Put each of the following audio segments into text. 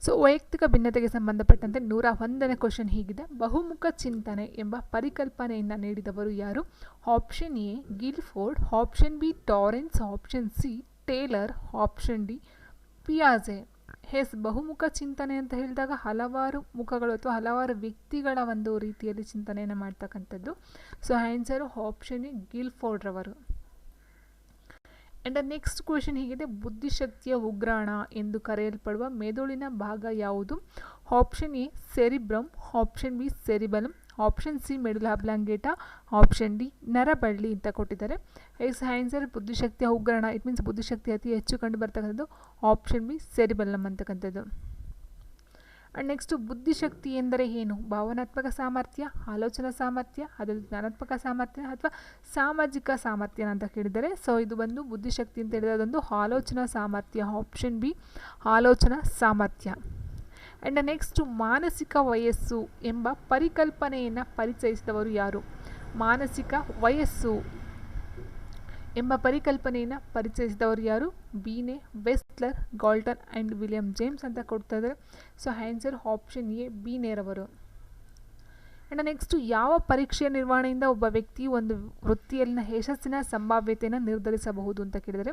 So ವೈಯಕ್ತಿಕ ಭಿನ್ನತೆಗೆ ಸಂಬಂಧಪಟ್ಟಂತೆ 101ನೇ question ಹೀಗಿದೆ. ಬಹುಮುಖ ಚಿಂತನೆ ಎಂಬ ಪರಿಕಲ್ಪನೆಯನ್ನು ನೀಡಿದವರು ಯಾರು? Option A Guilford, option B Torrance, option C Taylor, option D ಪಿಯಾಜೆ. ಬಹುಮುಖ ಚಿಂತನೆ ಅಂತ ಹೇಳಿದಾಗ ಹಲವಾರು ಮುಖಗಳು ಅಥವಾ ಹಲವಾರು ವ್ಯಕ್ತಿಗಳ ಒಂದು ರೀತಿಯಲ್ಲಿ ಚಿಂತನೆಯನ್ನು ಮಾಡ್ತಕ್ಕಂಥದ್ದು. So answer option A Guilford ರವರು. ಆ್ಯಂಡ್ ನೆಕ್ಸ್ಟ್ ಕ್ವೆಶನ್ ಹೀಗಿದೆ. ಬುದ್ಧಿಶಕ್ತಿಯ ಉಗ್ರಾಣ ಎಂದು ಕರೆಯಲ್ಪಡುವ ಮೆದುಳಿನ ಭಾಗ ಯಾವುದು? Option A cerebrum, option B cerebellum, option C medulla oblongata, option D ನರಬಳ್ಳಿ ಅಂತ ಕೊಟ್ಟಿದ್ದಾರೆ. ಆನ್ಸರ್ ಬುದ್ಧಿಶಕ್ತಿಯ ಉಗ್ರಾಣ, ಇಟ್ ಮೀನ್ಸ್ ಬುದ್ಧಿಶಕ್ತಿ ಅತಿ ಹೆಚ್ಚು ಕಂಡು ಬರ್ತಕ್ಕಂಥದ್ದು ಆಪ್ಷನ್ ಬಿ ಸೆರಿಬಲಮ್ ಅಂತಕ್ಕಂಥದ್ದು. ಆ್ಯಂಡ್ ನೆಕ್ಸ್ಟು ಬುದ್ಧಿಶಕ್ತಿ ಎಂದರೆ ಏನು? ಭಾವನಾತ್ಮಕ ಸಾಮರ್ಥ್ಯ, ಆಲೋಚನಾ ಸಾಮರ್ಥ್ಯ, ಅದರಲ್ಲಿ ಜ್ಞಾನಾತ್ಮಕ ಸಾಮರ್ಥ್ಯ ಅಥವಾ ಸಾಮಾಜಿಕ ಸಾಮರ್ಥ್ಯ ಅಂತ ಕೇಳಿದರೆ, ಸೊ ಇದು ಬಂದು ಬುದ್ಧಿಶಕ್ತಿ ಅಂತ ಹೇಳಿದ್ರೆ ಅದೊಂದು ಆಲೋಚನಾ ಸಾಮರ್ಥ್ಯ, ಆಪ್ಷನ್ ಬಿ ಆಲೋಚನಾ ಸಾಮರ್ಥ್ಯ. ಆ್ಯಂಡ್ ನೆಕ್ಸ್ಟು ಮಾನಸಿಕ ವಯಸ್ಸು ಎಂಬ ಪರಿಕಲ್ಪನೆಯನ್ನು ಪರಿಚಯಿಸಿದವರು ಯಾರು? ಮಾನಸಿಕ ವಯಸ್ಸು ಎಂಬ ಪರಿಕಲ್ಪನೆಯನ್ನು ಪರಿಚಯಿಸಿದವರು ಯಾರು? Binet, Wechsler, Galton and William James ಅಂತ ಕೊಡ್ತಾ ಇದ್ದಾರೆ. ಸೊ ಆನ್ಸರ್ ಆಪ್ಷನ್ ಎ ಬೀನೆರವರು. ಆ್ಯಂಡ್ ನೆಕ್ಸ್ಟು ಯಾವ ಪರೀಕ್ಷೆಯ ನಿರ್ವಹಣೆಯಿಂದ ಒಬ್ಬ ವ್ಯಕ್ತಿಯು ಒಂದು ವೃತ್ತಿಯಲ್ಲಿನ ಯಶಸ್ಸಿನ ಸಂಭಾವ್ಯತೆಯನ್ನು ನಿರ್ಧರಿಸಬಹುದು ಅಂತ ಕೇಳಿದರೆ,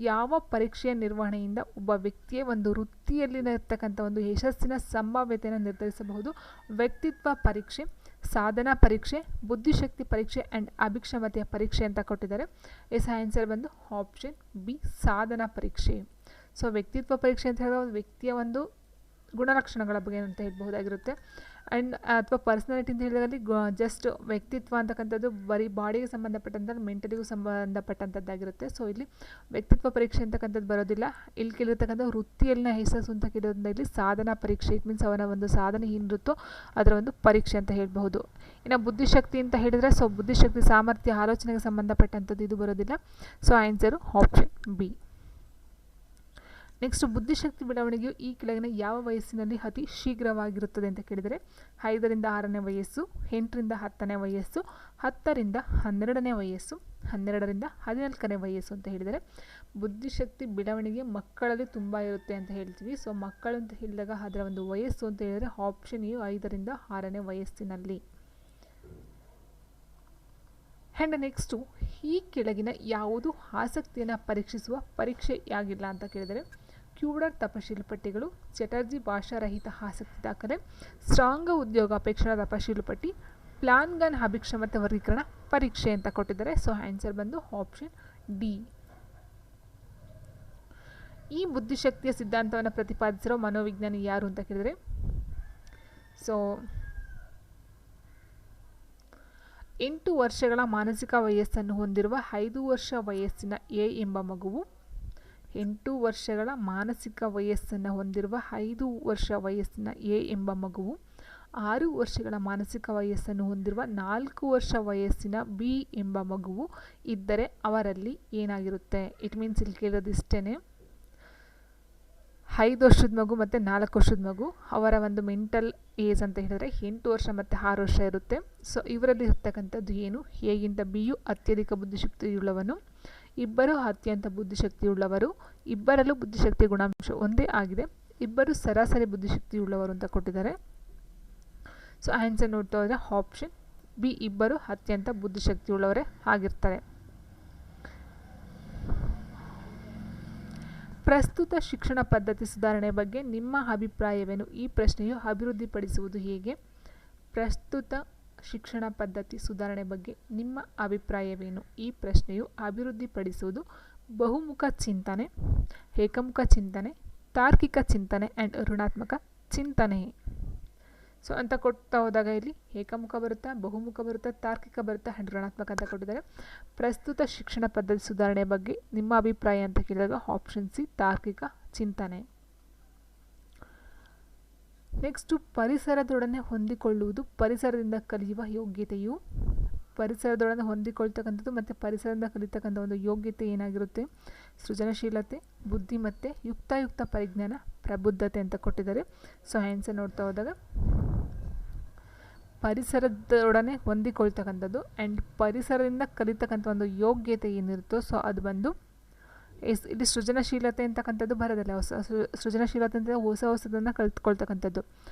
ಯಾವ ಪರೀಕ್ಷೆಯ ನಿರ್ವಹಣೆಯಿಂದ ಒಬ್ಬ ವ್ಯಕ್ತಿಯ ಒಂದು ವೃತ್ತಿಯಲ್ಲಿನ ಇರ್ತಕ್ಕಂಥ ಒಂದು ಯಶಸ್ಸಿನ ಸಂಭಾವ್ಯತೆಯನ್ನು ನಿರ್ಧರಿಸಬಹುದು? ವ್ಯಕ್ತಿತ್ವ ಪರೀಕ್ಷೆ, ಸಾಧನಾ ಪರೀಕ್ಷೆ, ಬುದ್ಧಿಶಕ್ತಿ ಪರೀಕ್ಷೆ ಆ್ಯಂಡ್ ಅಭಿಕ್ಷಮತೆಯ ಪರೀಕ್ಷೆ ಅಂತ ಕೊಟ್ಟಿದ್ದಾರೆ. ಆನ್ಸರ್ ಬಂದು ಆಪ್ಷನ್ ಬಿ ಸಾಧನಾ ಪರೀಕ್ಷೆ. ಸೊ ವ್ಯಕ್ತಿತ್ವ ಪರೀಕ್ಷೆ ಅಂತ ಹೇಳಿದ್ರೆ ವ್ಯಕ್ತಿಯ ಒಂದು ಗುಣಲಕ್ಷಣಗಳ ಬಗ್ಗೆ ಅಂತ ಹೇಳ್ಬಹುದಾಗಿರುತ್ತೆ. ಆ್ಯಂಡ್ ಅಥವಾ ಪರ್ಸ್ನಾಲಿಟಿ ಅಂತ ಹೇಳಿದಲ್ಲಿ ಜಸ್ಟ್ ವ್ಯಕ್ತಿತ್ವ ಅಂತಕ್ಕಂಥದ್ದು ಬರೀ ಬಾಡಿಗೆ ಸಂಬಂಧಪಟ್ಟಂಥ ಮೆಂಟಲಿಗೂ ಸಂಬಂಧಪಟ್ಟಂಥದ್ದಾಗಿರುತ್ತೆ. ಸೊ ಇಲ್ಲಿ ವ್ಯಕ್ತಿತ್ವ ಪರೀಕ್ಷೆ ಅಂತಕ್ಕಂಥದ್ದು ಬರೋದಿಲ್ಲ. ಇಲ್ಲಿ ಕೇಳಿರ್ತಕ್ಕಂಥ ವೃತ್ತಿಯಲ್ಲಿನ ಯಶಸ್ಸು ಅಂತ ಕೇಳೋದ್ರಿಂದ ಇಲ್ಲಿ ಸಾಧನಾ ಪರೀಕ್ಷೆ, ಇಟ್ ಮೀನ್ಸ್ ಅವನ ಒಂದು ಸಾಧನೆ ಏನಿರುತ್ತೋ ಅದರ ಒಂದು ಪರೀಕ್ಷೆ ಅಂತ ಹೇಳ್ಬಹುದು. ಇನ್ನು ಬುದ್ಧಿಶಕ್ತಿ ಅಂತ ಹೇಳಿದರೆ, ಸೊ ಬುದ್ಧಿಶಕ್ತಿ ಸಾಮರ್ಥ್ಯ ಆಲೋಚನೆಗೆ ಸಂಬಂಧಪಟ್ಟಂಥದ್ದು ಇದು ಬರೋದಿಲ್ಲ. So answer option B. Next ಬುದ್ಧಿಶಕ್ತಿ ಬೆಳವಣಿಗೆಯು ಈ ಕೆಳಗಿನ ಯಾವ ವಯಸ್ಸಿನಲ್ಲಿ ಅತಿ ಶೀಘ್ರವಾಗಿರುತ್ತದೆ ಅಂತ ಕೇಳಿದರೆ, 5ರಿಂದ 6ನೇ ವಯಸ್ಸು, 8ರಿಂದ 10ನೇ ವಯಸ್ಸು, 10ರಿಂದ 12ನೇ ವಯಸ್ಸು, 12ರಿಂದ 14ನೇ ವಯಸ್ಸು ಅಂತ ಹೇಳಿದರೆ, ಬುದ್ಧಿಶಕ್ತಿ ಬೆಳವಣಿಗೆ ಮಕ್ಕಳಲ್ಲಿ ತುಂಬ ಇರುತ್ತೆ ಅಂತ ಹೇಳ್ತೀವಿ. ಸೊ ಮಕ್ಕಳು ಅಂತ ಹೇಳಿದಾಗ ಅದರ ಒಂದು ವಯಸ್ಸು ಅಂತ ಹೇಳಿದರೆ ಆಪ್ಷನ್ ಎ 5ರಿಂದ 6ನೇ ವಯಸ್ಸಿನಲ್ಲಿ. ಆ್ಯಂಡ್ ನೆಕ್ಸ್ಟು ಈ ಕೆಳಗಿನ ಯಾವುದು ಆಸಕ್ತಿಯನ್ನು ಪರೀಕ್ಷಿಸುವ ಪರೀಕ್ಷೆಯಾಗಿಲ್ಲ ಅಂತ ಕೇಳಿದರೆ, ಕ್ಯೂಡರ್ ತಪಶೀಲು ಪಟ್ಟಿಗಳು, ಚಟರ್ಜಿ ಭಾಷಾರಹಿತ ಆಸಕ್ತಿ ದಾಖಲೆ, ಸ್ಟ್ರಾಂಗ್ ಉದ್ಯೋಗ ಅಪೇಕ್ಷಣಾ ತಪಶೀಲು ಪಟ್ಟಿ, ಪ್ಲಾನ್ಗನ್ ಅಭಿಕ್ಷಮತೆ ವರ್ಗೀಕರಣ ಪರೀಕ್ಷೆ ಅಂತ ಕೊಟ್ಟಿದ್ದಾರೆ. ಸೊ ಆನ್ಸರ್ ಬಂದು ಆಪ್ಷನ್ ಡಿ. ಈ ಬುದ್ಧಿಶಕ್ತಿಯ ಸಿದ್ಧಾಂತವನ್ನು ಪ್ರತಿಪಾದಿಸಿರೋ ಮನೋವಿಜ್ಞಾನಿ ಯಾರು ಅಂತ ಕೇಳಿದರೆ, ಸೊ 8 ವರ್ಷಗಳ ಮಾನಸಿಕ ವಯಸ್ಸನ್ನು ಹೊಂದಿರುವ 5 ವರ್ಷ ವಯಸ್ಸಿನ ಎ ಎಂಬ ಮಗುವು, 8 ವರ್ಷಗಳ ಮಾನಸಿಕ ವಯಸ್ಸನ್ನು ಹೊಂದಿರುವ 5 ವರ್ಷ ವಯಸ್ಸಿನ ಎ ಎಂಬ ಮಗುವು, 6 ವರ್ಷಗಳ ಮಾನಸಿಕ ವಯಸ್ಸನ್ನು ಹೊಂದಿರುವ 4 ವರ್ಷ ವಯಸ್ಸಿನ ಬಿ ಎಂಬ ಮಗುವು ಇದ್ದರೆ ಅವರಲ್ಲಿ ಏನಾಗಿರುತ್ತೆ? ಇಟ್ ಮೀನ್ಸ್ ಇಲ್ಲಿ ಕೇಳೋದಿಷ್ಟೇ, 5 ವರ್ಷದ ಮಗು ಮತ್ತು 4 ವರ್ಷದ ಮಗು ಅವರ ಒಂದು ಮೆಂಟಲ್ ಏಜ್ ಅಂತ ಹೇಳಿದ್ರೆ 8 ವರ್ಷ ಮತ್ತು 6 ವರ್ಷ ಇರುತ್ತೆ. ಸೊ ಇವರಲ್ಲಿ ಇರ್ತಕ್ಕಂಥದ್ದು ಏನು? ಎಗಿಂತ ಬಿಯು ಅತ್ಯಧಿಕ ಬುದ್ಧಿಶಕ್ತಿಯುಳ್ಳವನು, ಇಬ್ಬರು ಅತ್ಯಂತ ಬುದ್ಧಿಶಕ್ತಿಯುಳ್ಳವರು, ಇಬ್ಬರಲ್ಲೂ ಬುದ್ಧಿಶಕ್ತಿಯ ಗುಣಾಂಶ ಒಂದೇ ಆಗಿದೆ, ಇಬ್ಬರು ಸರಾಸರಿ ಬುದ್ಧಿಶಕ್ತಿಯುಳ್ಳವರು ಅಂತ ಕೊಟ್ಟಿದ್ದಾರೆ. ಸೊ ಆನ್ಸರ್ ನೋಡ್ತಾ ಹೋದರೆ ಆಪ್ಷನ್ ಬಿ ಇಬ್ಬರು ಅತ್ಯಂತ ಬುದ್ಧಿಶಕ್ತಿಯುಳ್ಳವರೇ ಆಗಿರ್ತಾರೆ. ಪ್ರಸ್ತುತ ಶಿಕ್ಷಣ ಪದ್ಧತಿ ಸುಧಾರಣೆ ಬಗ್ಗೆ ನಿಮ್ಮ ಅಭಿಪ್ರಾಯವೇನು? ಈ ಪ್ರಶ್ನೆಯು ಅಭಿವೃದ್ಧಿಪಡಿಸುವುದು ಹೇಗೆ? ಪ್ರಸ್ತುತ ಶಿಕ್ಷಣ ಪದ್ಧತಿ ಸುಧಾರಣೆ ಬಗ್ಗೆ ನಿಮ್ಮ ಅಭಿಪ್ರಾಯವೇನು? ಈ ಪ್ರಶ್ನೆಯು ಅಭಿವೃದ್ಧಿಪಡಿಸುವುದು ಬಹುಮುಖ ಚಿಂತನೆ, ಏಕಮುಖ ಚಿಂತನೆ, ತಾರ್ಕಿಕ ಚಿಂತನೆ ಆ್ಯಂಡ್ ಋಣಾತ್ಮಕ ಚಿಂತನೆ. ಸೊ ಅಂತ ಕೊಡ್ತಾ ಹೋದಾಗ ಇಲ್ಲಿ ಏಕಮುಖ ಬರುತ್ತಾ, ಬಹುಮುಖ ಬರುತ್ತಾ, ತಾರ್ಕಿಕ ಬರುತ್ತಾ ಆ್ಯಂಡ್ ಋಣಾತ್ಮಕ ಅಂತ ಕೊಟ್ಟಿದ್ದಾರೆ. ಪ್ರಸ್ತುತ ಶಿಕ್ಷಣ ಪದ್ಧತಿ ಸುಧಾರಣೆ ಬಗ್ಗೆ ನಿಮ್ಮ ಅಭಿಪ್ರಾಯ ಅಂತ ಕೇಳಿದಾಗ ಆಪ್ಷನ್ ಸಿ ತಾರ್ಕಿಕ ಚಿಂತನೆ. ನೆಕ್ಸ್ಟು ಪರಿಸರದೊಡನೆ ಹೊಂದಿಕೊಳ್ಳುವುದು ಪರಿಸರದಿಂದ ಕಲಿಯುವ ಯೋಗ್ಯತೆಯು, ಪರಿಸರದೊಡನೆ ಹೊಂದಿಕೊಳ್ತಕ್ಕಂಥದ್ದು ಮತ್ತು ಪರಿಸರದಿಂದ ಕಲಿತಕ್ಕಂಥ ಒಂದು ಯೋಗ್ಯತೆ ಏನಾಗಿರುತ್ತೆ? ಸೃಜನಶೀಲತೆ, ಬುದ್ಧಿಮತ್ತೆ, ಯುಕ್ತಾಯುಕ್ತ ಪರಿಜ್ಞಾನ, ಪ್ರಬುದ್ಧತೆ ಅಂತ ಕೊಟ್ಟಿದ್ದಾರೆ. ಸೊ ಆನ್ಸರ್ ನೋಡ್ತಾ ಹೋದಾಗ ಪರಿಸರದೊಡನೆ ಹೊಂದಿಕೊಳ್ತಕ್ಕಂಥದ್ದು ಆ್ಯಂಡ್ ಪರಿಸರದಿಂದ ಕಲಿತಕ್ಕಂಥ ಒಂದು ಯೋಗ್ಯತೆ ಏನಿರುತ್ತೋ ಸೊ ಅದು ಬಂದು ಇಲ್ಲಿ ಸೃಜನಶೀಲತೆ ಅಂತಕ್ಕಂಥದ್ದು ಬರೋದಿಲ್ಲ. ಸೃಜನಶೀಲತೆ ಅಂತ ಹೊಸದನ್ನು ಕಲ್ತ್ಕೊಳ್ತಕ್ಕಂಥದ್ದು.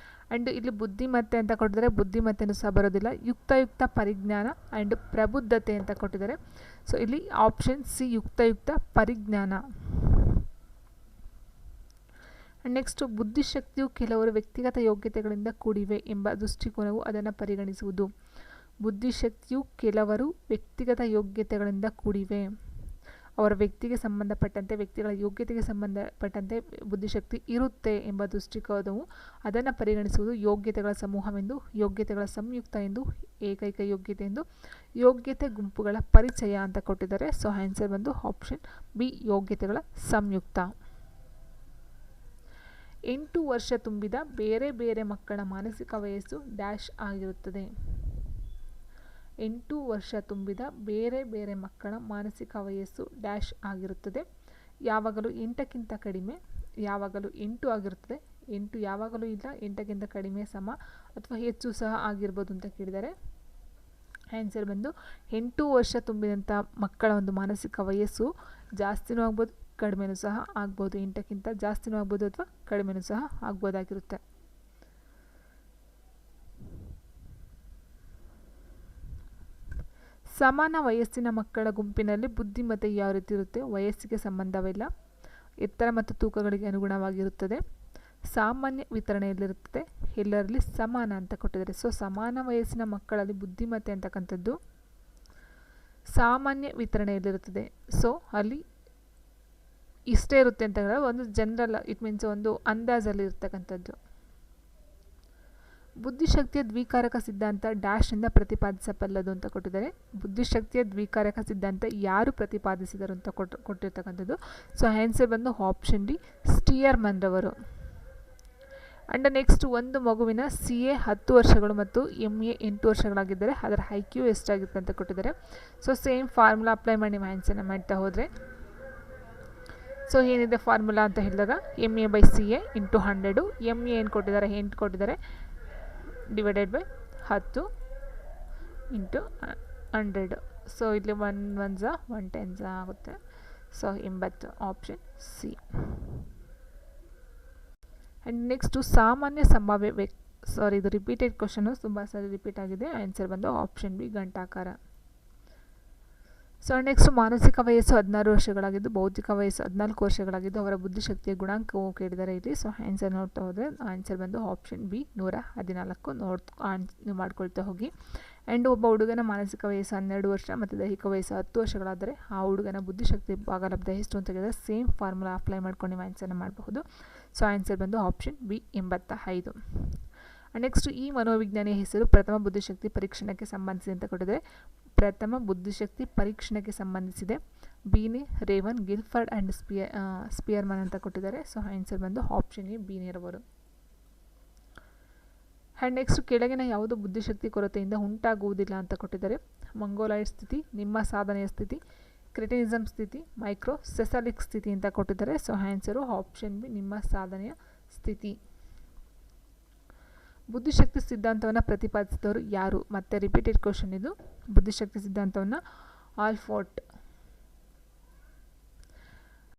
ಆ್ಯಂಡ್ ಇಲ್ಲಿ ಬುದ್ಧಿಮತ್ತೆ ಅಂತ ಕೊಟ್ಟಿದ್ದಾರೆ, ಬುದ್ಧಿಮತ್ತೆನೂ ಸಹ ಬರೋದಿಲ್ಲ. ಯುಕ್ತ ಪರಿಜ್ಞಾನ ಆ್ಯಂಡ್ ಪ್ರಬುದ್ಧತೆ ಅಂತ ಕೊಟ್ಟಿದ್ದಾರೆ. ಸೊ ಇಲ್ಲಿ ಆಪ್ಷನ್ ಸಿ ಯುಕ್ತ ಪರಿಜ್ಞಾನ. ಆ್ಯಂಡ್ ನೆಕ್ಸ್ಟು ಬುದ್ಧಿಶಕ್ತಿಯು ಕೆಲವರು ವ್ಯಕ್ತಿಗತ ಯೋಗ್ಯತೆಗಳಿಂದ ಕೂಡಿವೆ ಎಂಬ ದೃಷ್ಟಿಕೋನವು ಅದನ್ನು ಪರಿಗಣಿಸುವುದು. ಬುದ್ಧಿಶಕ್ತಿಯು ಕೆಲವರು ವ್ಯಕ್ತಿಗತ ಯೋಗ್ಯತೆಗಳಿಂದ ಕೂಡಿವೆ. ಅವರ ವ್ಯಕ್ತಿಗೆ ಸಂಬಂಧಪಟ್ಟಂತೆ, ವ್ಯಕ್ತಿಗಳ ಯೋಗ್ಯತೆಗೆ ಸಂಬಂಧಪಟ್ಟಂತೆ ಬುದ್ಧಿಶಕ್ತಿ ಇರುತ್ತೆ ಎಂಬ ದೃಷ್ಟಿಕೋನವು ಅದನ್ನು ಪರಿಗಣಿಸುವುದು. ಯೋಗ್ಯತೆಗಳ ಸಮೂಹವೆಂದು, ಯೋಗ್ಯತೆಗಳ ಸಂಯುಕ್ತ ಎಂದು, ಏಕೈಕ ಯೋಗ್ಯತೆ ಎಂದು, ಯೋಗ್ಯತೆ ಗುಂಪುಗಳ ಪರಿಚಯ ಅಂತ ಕೊಟ್ಟಿದ್ದಾರೆ. ಸೊ ಆನ್ಸರ್ ಬಂದು ಆಪ್ಷನ್ ಬಿ ಯೋಗ್ಯತೆಗಳ ಸಂಯುಕ್ತ. 8 ವರ್ಷ ತುಂಬಿದ ಬೇರೆ ಬೇರೆ ಮಕ್ಕಳ ಮಾನಸಿಕ ವಯಸ್ಸು ಡ್ಯಾಶ್ ಆಗಿರುತ್ತದೆ. 8 ವರ್ಷ ತುಂಬಿದ ಬೇರೆ ಬೇರೆ ಮಕ್ಕಳ ಮಾನಸಿಕ ವಯಸ್ಸು ಡ್ಯಾಶ್ ಆಗಿರುತ್ತದೆ. ಯಾವಾಗಲೂ 8ಕ್ಕಿಂತ ಕಡಿಮೆ, ಯಾವಾಗಲೂ 8 ಆಗಿರುತ್ತದೆ, 8 ಯಾವಾಗಲೂ ಇಲ್ಲ, 8ಕ್ಕಿಂತ ಕಡಿಮೆ, ಸಮ ಅಥವಾ ಹೆಚ್ಚು ಸಹ ಆಗಿರ್ಬೋದು ಅಂತ ಕೇಳಿದ್ದಾರೆ. ಆನ್ಸರ್ ಬಂದು 8 ವರ್ಷ ತುಂಬಿದಂಥ ಮಕ್ಕಳ ಒಂದು ಮಾನಸಿಕ ವಯಸ್ಸು ಜಾಸ್ತಿನೂ ಆಗ್ಬೋದು, ಕಡಿಮೆನೂ ಸಹ ಆಗ್ಬೋದು. 8ಕ್ಕಿಂತ ಜಾಸ್ತಿನೂ ಆಗ್ಬೋದು ಅಥವಾ ಕಡಿಮೆನೂ ಸಹ ಆಗ್ಬೋದಾಗಿರುತ್ತೆ. ಸಮಾನ ವಯಸ್ಸಿನ ಮಕ್ಕಳ ಗುಂಪಿನಲ್ಲಿ ಬುದ್ಧಿಮತ್ತೆ ಯಾವ ರೀತಿ ಇರುತ್ತೆ? ವಯಸ್ಸಿಗೆ ಸಂಬಂಧವಿಲ್ಲ, ಎತ್ತರ ಮತ್ತು ತೂಕಗಳಿಗೆ ಅನುಗುಣವಾಗಿರುತ್ತದೆ, ಸಾಮಾನ್ಯ ವಿತರಣೆಯಲ್ಲಿರುತ್ತದೆ, ಎಲ್ಲರಲ್ಲಿ ಸಮಾನ ಅಂತ ಕೊಟ್ಟಿದ್ದಾರೆ. ಸೊ ಸಮಾನ ವಯಸ್ಸಿನ ಮಕ್ಕಳಲ್ಲಿ ಬುದ್ಧಿಮತ್ತೆ ಅಂತಕ್ಕಂಥದ್ದು ಸಾಮಾನ್ಯ ವಿತರಣೆಯಲ್ಲಿರುತ್ತದೆ. ಸೊ ಅಲ್ಲಿ ಇಷ್ಟೇ ಇರುತ್ತೆ ಅಂತ ಹೇಳಿದ್ರೆ ಒಂದು ಜನರಲ್, ಇಟ್ ಮೀನ್ಸ್ ಒಂದು ಅಂದಾಜಲ್ಲಿ ಇರ್ತಕ್ಕಂಥದ್ದು. ಬುದ್ಧಿಶಕ್ತಿಯ ದ್ವಿಕಾರಕ ಸಿದ್ಧಾಂತ ಡ್ಯಾಶ್ನಿಂದ ಪ್ರತಿಪಾದಿಸಬಲ್ಲದು ಅಂತ ಕೊಟ್ಟಿದ್ದಾರೆ. ಬುದ್ಧಿಶಕ್ತಿಯ ದ್ವಿಕಾರಕ ಸಿದ್ಧಾಂತ ಯಾರು ಪ್ರತಿಪಾದಿಸಿದರು ಅಂತ ಕೊಟ್ಟಿರ್ತಕ್ಕಂಥದ್ದು. ಸೊ ಆನ್ಸರ್ ಬಂದು ಆಪ್ಷನ್ ಡಿ ಸ್ಟಿಯರ್ಮನ್ ರವರು. ಆ್ಯಂಡ್ ನೆಕ್ಸ್ಟ್ ಒಂದು ಮಗುವಿನ CA 10 ವರ್ಷಗಳು ಮತ್ತು MA 8 ವರ್ಷಗಳಾಗಿದ್ದರೆ ಅದರ IQ ಎಷ್ಟಾಗಿರುತ್ತೆ ಅಂತ ಕೊಟ್ಟಿದ್ದಾರೆ. ಸೊ ಸೇಮ್ ಫಾರ್ಮುಲಾ ಅಪ್ಲೈ ಮಾಡಿ ನೀವು ಆನ್ಸರ್ನ ಮಾಡ್ತಾ ಹೋದರೆ, ಸೊ ಏನಿದೆ ಫಾರ್ಮುಲಾ ಅಂತ ಹೇಳಿದಾಗ MA/CA × 100, MA ಏನು ಕೊಟ್ಟಿದ್ದಾರೆ 8 ಕೊಟ್ಟಿದ್ದಾರೆ, ಡಿವೈಡೆಡ್ ಬೈ 10 × 100. ಸೊ ಇಲ್ಲಿ 1 1s 1 10s ಆಗುತ್ತೆ. So 80 option C. And next ಸಾಮಾನ್ಯ ಸಂಭಾವ್ಯ ಇದು ರಿಪೀಟೆಡ್ ಕ್ವಶನು, ತುಂಬ ಸಾರಿ ರಿಪೀಟ್ ಆಗಿದೆ. ಆನ್ಸರ್ ಬಂದು ಆಪ್ಷನ್ ಬಿ ಗಂಟಾಕಾರ. ಸೊ ನೆಕ್ಸ್ಟ್ ಮಾನಸಿಕ ವಯಸ್ಸು 16 ವರ್ಷಗಳಾಗಿದ್ದು, ಬೌದ್ಧಿಕ ವಯಸ್ಸು 14 ವರ್ಷಗಳಾಗಿದ್ದು, ಅವರ ಬುದ್ಧಿಶಕ್ತಿಯ ಗುಣಾಂಕವು ಕೇಳಿದ್ದಾರೆ ಇಲ್ಲಿ. ಸೊ ಆನ್ಸರ್ ನೋಡ್ತಾ ಹೋದರೆ ಆನ್ಸರ್ ಬಂದು ಆಪ್ಷನ್ ಬಿ 114 ನೀವು ಮಾಡ್ಕೊಳ್ತಾ ಹೋಗಿ. ಆ್ಯಂಡ್ ಒಬ್ಬ ಹುಡುಗನ ಮಾನಸಿಕ ವಯಸ್ಸು 12 ವರ್ಷ ಮತ್ತು ದೈಹಿಕ ವಯಸ್ಸು 10 ವರ್ಷಗಳಾದರೆ ಆ ಹುಡುಗನ ಬುದ್ಧಿಶಕ್ತಿ ಭಾಗಲಬ್ಧ ಎಷ್ಟು ಅಂತ ಹೇಳಿದರೆ ಸೇಮ್ ಫಾರ್ಮುಲಾ ಅಪ್ಲೈ ಮಾಡ್ಕೊಂಡು ನೀವು ಆನ್ಸರ್ನ ಮಾಡಬಹುದು. ಸೊ ಆನ್ಸರ್ ಬಂದು ಆಪ್ಷನ್ ಬಿ 85. ನೆಕ್ಸ್ಟ್ ಈ ಮನೋವಿಜ್ಞಾನಿಯ ಹೆಸರು ಪ್ರಥಮ ಬುದ್ಧಿಶಕ್ತಿ ಪರೀಕ್ಷಣಕ್ಕೆ ಸಂಬಂಧಿಸಿದೆ ಅಂತ ಕೊಟ್ಟಿದ್ದಾರೆ. ಪ್ರಥಮ ಬುದ್ಧಿಶಕ್ತಿ ಪರೀಕ್ಷಣಕ್ಕೆ ಸಂಬಂಧಿಸಿದೆ ಬೀನೆ, ರೇವನ್, ಗಿಲ್ಫರ್ಡ್ ಆ್ಯಂಡ್ ಸ್ಪಿಯರ್ಮನ್ ಅಂತ ಕೊಟ್ಟಿದ್ದಾರೆ. ಸೊ ಆನ್ಸರ್ ಬಂದು ಆಪ್ಷನ್ ಎ ಬೀನೆರವರು. ಆ್ಯಂಡ್ ನೆಕ್ಸ್ಟ್ ಕೆಳಗಿನ ಯಾವುದು ಬುದ್ಧಿಶಕ್ತಿ ಕೊರತೆಯಿಂದ ಉಂಟಾಗುವುದಿಲ್ಲ ಅಂತ ಕೊಟ್ಟಿದ್ದಾರೆ. ಮಂಗೋಲಾಯ್ಡ್ ಸ್ಥಿತಿ, ನಿಮ್ಮ ಸಾಧನೆಯ ಸ್ಥಿತಿ, ಕ್ರಿಟಿನಿಸಮ್ ಸ್ಥಿತಿ, ಮೈಕ್ರೋಸೆಸಲಿಕ್ ಸ್ಥಿತಿ ಅಂತ ಕೊಟ್ಟಿದ್ದಾರೆ. ಸೊ ಆನ್ಸರು ಆಪ್ಷನ್ ಬಿ ನಿಮ್ಮ ಸಾಧನೆಯ ಸ್ಥಿತಿ. ಬುದ್ಧಿಶಕ್ತಿ ಸಿದ್ಧಾಂತವನ್ನು ಪ್ರತಿಪಾದಿಸಿದವರು ಯಾರು? ಮತ್ತೆ ರಿಪೀಟೆಡ್ ಕ್ವಶನ್ ಇದು. ಬುದ್ಧಿಶಕ್ತಿ ಸಿದ್ಧಾಂತವನ್ನು ಆಲ್ಫೋರ್ಟ್.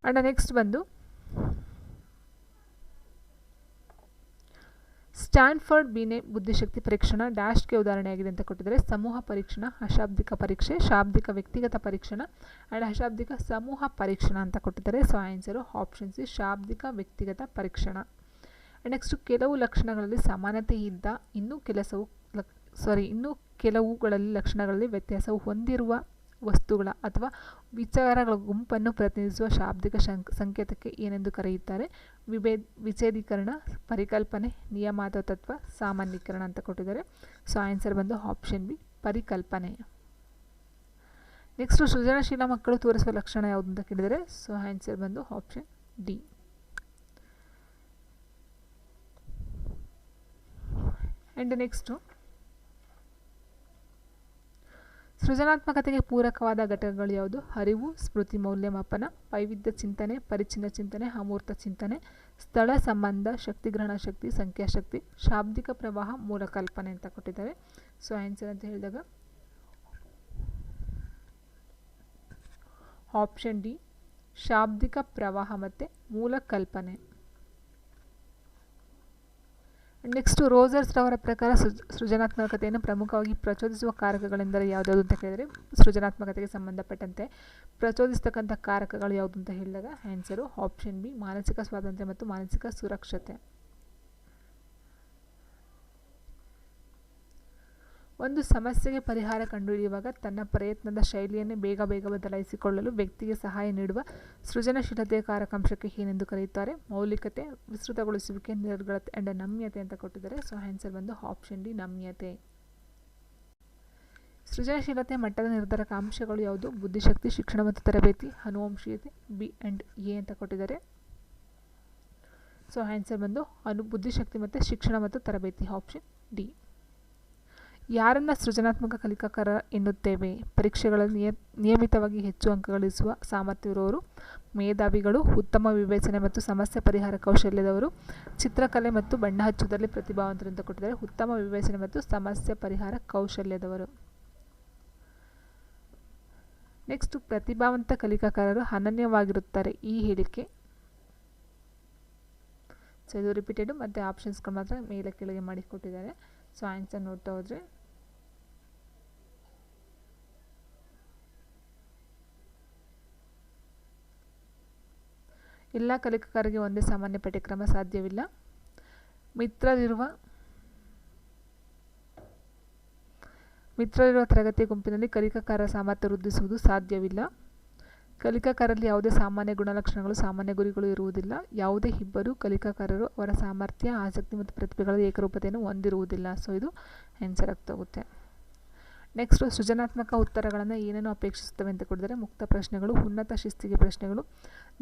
ಆ್ಯಂಡ್ ನೆಕ್ಸ್ಟ್ ಬಂದು ಸ್ಟ್ಯಾನ್ಫರ್ಡ್ ಬೀನೆ ಬುದ್ಧಿಶಕ್ತಿ ಪರೀಕ್ಷಣ ಡ್ಯಾಶ್ಗೆ ಉದಾಹರಣೆಯಾಗಿದೆ ಅಂತ ಕೊಟ್ಟಿದ್ದಾರೆ. ಸಮೂಹ ಪರೀಕ್ಷಣ, ಅಶಾಬ್ದಿಕ ಪರೀಕ್ಷೆ, ಶಾಬ್ದಿಕ ವ್ಯಕ್ತಿಗತ ಪರೀಕ್ಷಣ ಆ್ಯಂಡ್ ಅಶಾಬ್ದಿಕ ಸಮೂಹ ಪರೀಕ್ಷಣ ಅಂತ ಕೊಟ್ಟಿದ್ದಾರೆ. ಸೊ ಆನ್ಸರು ಆಪ್ಷನ್ ಸಿ ಶಾಬ್ದಿಕ ವ್ಯಕ್ತಿಗತ ಪರೀಕ್ಷಣ. ನೆಕ್ಸ್ಟ್ ಕೆಲವು ಲಕ್ಷಣಗಳಲ್ಲಿ ಸಮಾನತೆ ಇದ್ದ ಇನ್ನೂ ಕೆಲವುಗಳಲ್ಲಿ ಲಕ್ಷಣಗಳಲ್ಲಿ ವ್ಯತ್ಯಾಸವು ಹೊಂದಿರುವ ವಸ್ತುಗಳ ಅಥವಾ ವಿಚಾರಗಳ ಗುಂಪನ್ನು ಪ್ರತಿನಿಧಿಸುವ ಶಾಬ್ದಿಕ ಸಂಕೇತಕ್ಕೆ ಏನೆಂದು ಕರೆಯುತ್ತಾರೆ? ವಿಚ್ಛೇದೀಕರಣ, ಪರಿಕಲ್ಪನೆ, ನಿಯಮ ಅಥವಾ ತತ್ವ, ಸಾಮಾನ್ಯೀಕರಣ ಅಂತ ಕೊಟ್ಟಿದ್ದಾರೆ. ಸೊ ಆನ್ಸರ್ ಬಂದು ಆಪ್ಷನ್ ಬಿ ಪರಿಕಲ್ಪನೆ. ನೆಕ್ಸ್ಟ್ ಸೃಜನಶೀಲ ಮಕ್ಕಳು ತೋರಿಸುವ ಲಕ್ಷಣ ಯಾವುದು ಅಂತ ಕೇಳಿದರೆ ಸೊ ಆನ್ಸರ್ ಬಂದು ಆಪ್ಷನ್ ಡಿ. ಆ್ಯಂಡ್ ನೆಕ್ಸ್ಟು ಸೃಜನಾತ್ಮಕತೆಗೆ ಪೂರಕವಾದ ಘಟಕಗಳು ಯಾವುದು? ಅರಿವು, ಸ್ಮೃತಿ ಮೌಲ್ಯಮಾಪನ, ವೈವಿಧ್ಯ ಚಿಂತನೆ, ಪರಿಚಿನ್ನ ಚಿಂತನೆ, ಅಮೂರ್ತ ಚಿಂತನೆ, ಸ್ಥಳ ಸಂಬಂಧ, ಶಕ್ತಿಗ್ರಹಣ ಶಕ್ತಿ, ಸಂಖ್ಯಾಶಕ್ತಿ, ಶಾಬ್ದಿಕ ಪ್ರವಾಹ, ಮೂಲ ಕಲ್ಪನೆ ಅಂತ ಕೊಟ್ಟಿದ್ದಾರೆ. ಸೊ ಆನ್ಸರ್ ಅಂತ ಹೇಳಿದಾಗ ಆಪ್ಷನ್ ಡಿ ಶಾಬ್ದಿಕ ಪ್ರವಾಹ ಮತ್ತು ಮೂಲ ಕಲ್ಪನೆ. ನೆಕ್ಸ್ಟು ರೋಜರ್ಸ್ ರವರ ಪ್ರಕಾರ ಸೃಜನಾತ್ಮಕತೆಯನ್ನು ಪ್ರಮುಖವಾಗಿ ಪ್ರಚೋದಿಸುವ ಕಾರಕಗಳೆಂದರೆ ಯಾವುದಾದ್ರು ಅಂತ ಕೇಳಿದರೆ, ಸೃಜನಾತ್ಮಕತೆಗೆ ಸಂಬಂಧಪಟ್ಟಂತೆ ಪ್ರಚೋದಿಸ್ತಕ್ಕಂಥ ಕಾರಕಗಳು ಯಾವುದು ಅಂತ ಹೇಳಿದಾಗ ಆನ್ಸರು ಆಪ್ಷನ್ ಬಿ ಮಾನಸಿಕ ಸ್ವಾತಂತ್ರ್ಯ ಮತ್ತು ಮಾನಸಿಕ ಸುರಕ್ಷತೆ. ಒಂದು ಸಮಸ್ಯೆಗೆ ಪರಿಹಾರ ಕಂಡುಹಿಡಿಯುವಾಗ ತನ್ನ ಪ್ರಯತ್ನದ ಶೈಲಿಯನ್ನೇ ಬೇಗ ಬದಲಾಯಿಸಿಕೊಳ್ಳಲು ವ್ಯಕ್ತಿಗೆ ಸಹಾಯ ನೀಡುವ ಸೃಜನಶೀಲತೆಯ ಕಾರಕಾಂಶಕ್ಕೆ ಏನೆಂದು ಕರೆಯುತ್ತಾರೆ? ಮೌಲಿಕತೆ, ವಿಸ್ತೃತಗೊಳಿಸುವಿಕೆ, ನಿರ್ಗಳತೆ ಅಂಡ್ ನಮ್ಯತೆ ಅಂತ ಕೊಟ್ಟಿದ್ದಾರೆ. ಸೊ ಆನ್ಸರ್ ಬಂದು ಆಪ್ಷನ್ ಡಿ ನಮ್ಯತೆ. ಸೃಜನಶೀಲತೆ ಮಟ್ಟದ ನಿರ್ಧಾರಕ ಅಂಶಗಳು ಯಾವುದು? ಬುದ್ಧಿಶಕ್ತಿ, ಶಿಕ್ಷಣ ಮತ್ತು ತರಬೇತಿ, ಅನುವಂಶೀಯತೆ, ಬಿ ಅಂಡ್ ಎ ಅಂತ ಕೊಟ್ಟಿದ್ದಾರೆ. ಸೊ ಆನ್ಸರ್ ಬಂದು ಬುದ್ಧಿಶಕ್ತಿ ಮತ್ತು ಶಿಕ್ಷಣ ಮತ್ತು ತರಬೇತಿ, ಆಪ್ಷನ್ ಡಿ. ಯಾರನ್ನು ಸೃಜನಾತ್ಮಕ ಕಲಿಕಾಕಾರ ಎನ್ನುತ್ತೇವೆ? ಪರೀಕ್ಷೆಗಳಲ್ಲಿ ನಿಯಮಿತವಾಗಿ ಹೆಚ್ಚು ಅಂಕ ಗಳಿಸುವ ಸಾಮರ್ಥ್ಯವಿರುವವರು, ಮೇಧಾವಿಗಳು, ಉತ್ತಮ ವಿವೇಚನೆ ಮತ್ತು ಸಮಸ್ಯೆ ಪರಿಹಾರ ಕೌಶಲ್ಯದವರು, ಚಿತ್ರಕಲೆ ಮತ್ತು ಬಣ್ಣ ಹಚ್ಚುವುದರಲ್ಲಿ ಪ್ರತಿಭಾವಂತರು ಅಂತ ಕೊಟ್ಟಿದ್ದಾರೆ. ಉತ್ತಮ ವಿವೇಚನೆ ಮತ್ತು ಸಮಸ್ಯೆ ಪರಿಹಾರ ಕೌಶಲ್ಯದವರು. ನೆಕ್ಸ್ಟ್, ಪ್ರತಿಭಾವಂತ ಕಲಿಕಾಕಾರರು ಅನನ್ಯವಾಗಿರುತ್ತಾರೆ ಈ ಹೇಳಿಕೆ. ಸೊ ಇದು ರಿಪೀಟೆಡ್ ಮತ್ತು ಆಪ್ಷನ್ಸ್ಗಳು ಮಾತ್ರ ಮೇಲೆ ಕೆಳಗೆ ಮಾಡಿ ಕೊಟ್ಟಿದ್ದಾರೆ. ಸೊ ಆನ್ಸರ್ ನೋಡ್ತಾ ಹೋದರೆ ಎಲ್ಲ ಕಲಿಕಾರರಿಗೆ ಒಂದೇ ಸಾಮಾನ್ಯ ಪಠ್ಯಕ್ರಮ ಸಾಧ್ಯವಿಲ್ಲ. ಮಿತ್ರರಿರುವ ತರಗತಿಯ ಗುಂಪಿನಲ್ಲಿ ಕಲಿಕಾಕಾರರ ಸಾಮರ್ಥ್ಯ ವೃದ್ಧಿಸುವುದು ಸಾಧ್ಯವಿಲ್ಲ. ಕಲಿಕಾಕಾರರಲ್ಲಿ ಯಾವುದೇ ಸಾಮಾನ್ಯ ಗುಣಲಕ್ಷಣಗಳು, ಸಾಮಾನ್ಯ ಗುರಿಗಳು ಇರುವುದಿಲ್ಲ. ಯಾವುದೇ ಇಬ್ಬರು ಕಲಿಕಾಕಾರರು ಅವರ ಸಾಮರ್ಥ್ಯ, ಆಸಕ್ತಿ ಮತ್ತು ಪ್ರತಿಭೆಗಳ ಏಕರೂಪತೆಯನ್ನು ಹೊಂದಿರುವುದಿಲ್ಲ. ಸೊ ಇದು ಆನ್ಸರ್ ಆಗ್ತಾ ಹೋಗುತ್ತೆ. ನೆಕ್ಸ್ಟು, ಸೃಜನಾತ್ಮಕ ಉತ್ತರಗಳನ್ನು ಏನನ್ನು ಅಪೇಕ್ಷಿಸುತ್ತವೆ ಅಂತ ಕೊಟ್ಟಿದ್ದಾರೆ? ಮುಕ್ತ ಪ್ರಶ್ನೆಗಳು, ಉನ್ನತ ಶಿಸ್ತಿಗೆ ಪ್ರಶ್ನೆಗಳು,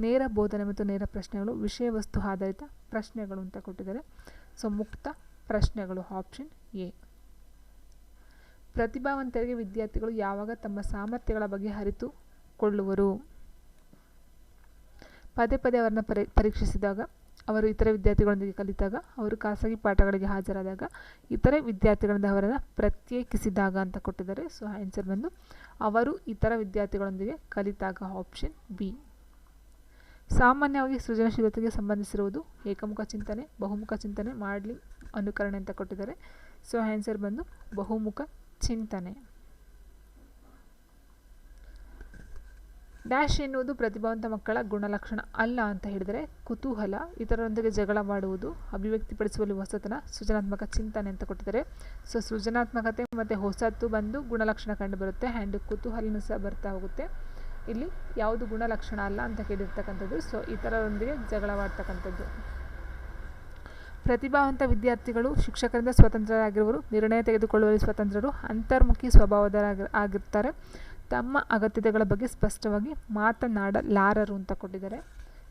ನೇರ ಬೋಧನೆ ಮತ್ತು ನೇರ ಪ್ರಶ್ನೆಗಳು, ವಿಷಯ ವಸ್ತು ಆಧಾರಿತ ಪ್ರಶ್ನೆಗಳು ಅಂತ ಕೊಟ್ಟಿದ್ದಾರೆ. ಸೊ ಮುಕ್ತ ಪ್ರಶ್ನೆಗಳು, ಆಪ್ಷನ್ ಎ. ಪ್ರತಿಭಾವಂತರಿಗೆ ವಿದ್ಯಾರ್ಥಿಗಳು ಯಾವಾಗ ತಮ್ಮ ಸಾಮರ್ಥ್ಯಗಳ ಬಗ್ಗೆ ಅರಿತುಕೊಳ್ಳುವರು? ಪದೇ ಅವರನ್ನು ಪರೀಕ್ಷಿಸಿದಾಗ, ಅವರು ಇತರ ವಿದ್ಯಾರ್ಥಿಗಳೊಂದಿಗೆ ಕಲಿತಾಗ, ಅವರು ಖಾಸಗಿ ಪಾಠಗಳಿಗೆ ಹಾಜರಾದಾಗ, ಇತರೆ ವಿದ್ಯಾರ್ಥಿಗಳಿಂದ ಅವರನ್ನು ಪ್ರತ್ಯೇಕಿಸಿದಾಗ ಅಂತ ಕೊಟ್ಟಿದ್ದಾರೆ. ಸೊ ಆನ್ಸರ್ ಬಂದು ಅವರು ಇತರ ವಿದ್ಯಾರ್ಥಿಗಳೊಂದಿಗೆ ಕಲಿತಾಗ, ಆಪ್ಷನ್ ಬಿ. ಸಾಮಾನ್ಯವಾಗಿ ಸೃಜನಶೀಲತೆಗೆ ಸಂಬಂಧಿಸಿರುವುದು ಏಕಮುಖ ಚಿಂತನೆ, ಬಹುಮುಖ ಚಿಂತನೆ, ಮಾಡ್ಲಿಂಗ್, ಅನುಕರಣೆ ಅಂತ ಕೊಟ್ಟಿದ್ದಾರೆ. ಸೊ ಆನ್ಸರ್ ಬಂದು ಬಹುಮುಖ ಚಿಂತನೆ. ಡ್ಯಾಶ್ ಎನ್ನುವುದು ಪ್ರತಿಭಾವಂತ ಮಕ್ಕಳ ಗುಣಲಕ್ಷಣ ಅಲ್ಲ ಅಂತ ಹೇಳಿದರೆ ಕುತೂಹಲ, ಇತರರೊಂದಿಗೆ ಜಗಳವಾಡುವುದು, ಅಭಿವ್ಯಕ್ತಿಪಡಿಸುವಲ್ಲಿ ಹೊಸತನ, ಸೃಜನಾತ್ಮಕ ಚಿಂತನೆ ಅಂತ ಕೊಟ್ಟಿದ್ದಾರೆ. ಸೊ ಸೃಜನಾತ್ಮಕತೆ ಮತ್ತು ಹೊಸತು ಬಂದು ಗುಣಲಕ್ಷಣ ಕಂಡು ಬರುತ್ತೆ. ಆ್ಯಂಡ್ ಕುತೂಹಲನೂ ಸಹ ಬರ್ತಾ ಹೋಗುತ್ತೆ. ಇಲ್ಲಿ ಯಾವುದು ಗುಣಲಕ್ಷಣ ಅಲ್ಲ ಅಂತ ಕೇಳಿರ್ತಕ್ಕಂಥದ್ದು. ಸೊ ಇತರರೊಂದಿಗೆ ಜಗಳವಾಡ್ತಕ್ಕಂಥದ್ದು. ಪ್ರತಿಭಾವಂತ ವಿದ್ಯಾರ್ಥಿಗಳು ಶಿಕ್ಷಕರಿಂದ ಸ್ವತಂತ್ರರಾಗಿರುವರು, ನಿರ್ಣಯ ತೆಗೆದುಕೊಳ್ಳುವಲ್ಲಿ ಸ್ವತಂತ್ರರು, ಅಂತರ್ಮುಖಿ ಸ್ವಭಾವದವರಾಗಿರ್ತಾರೆ, ತಮ್ಮ ಅಗತ್ಯತೆಗಳ ಬಗ್ಗೆ ಸ್ಪಷ್ಟವಾಗಿ ಮಾತನಾಡಲಾರರು ಅಂತ ಕೊಟ್ಟಿದ್ದಾರೆ.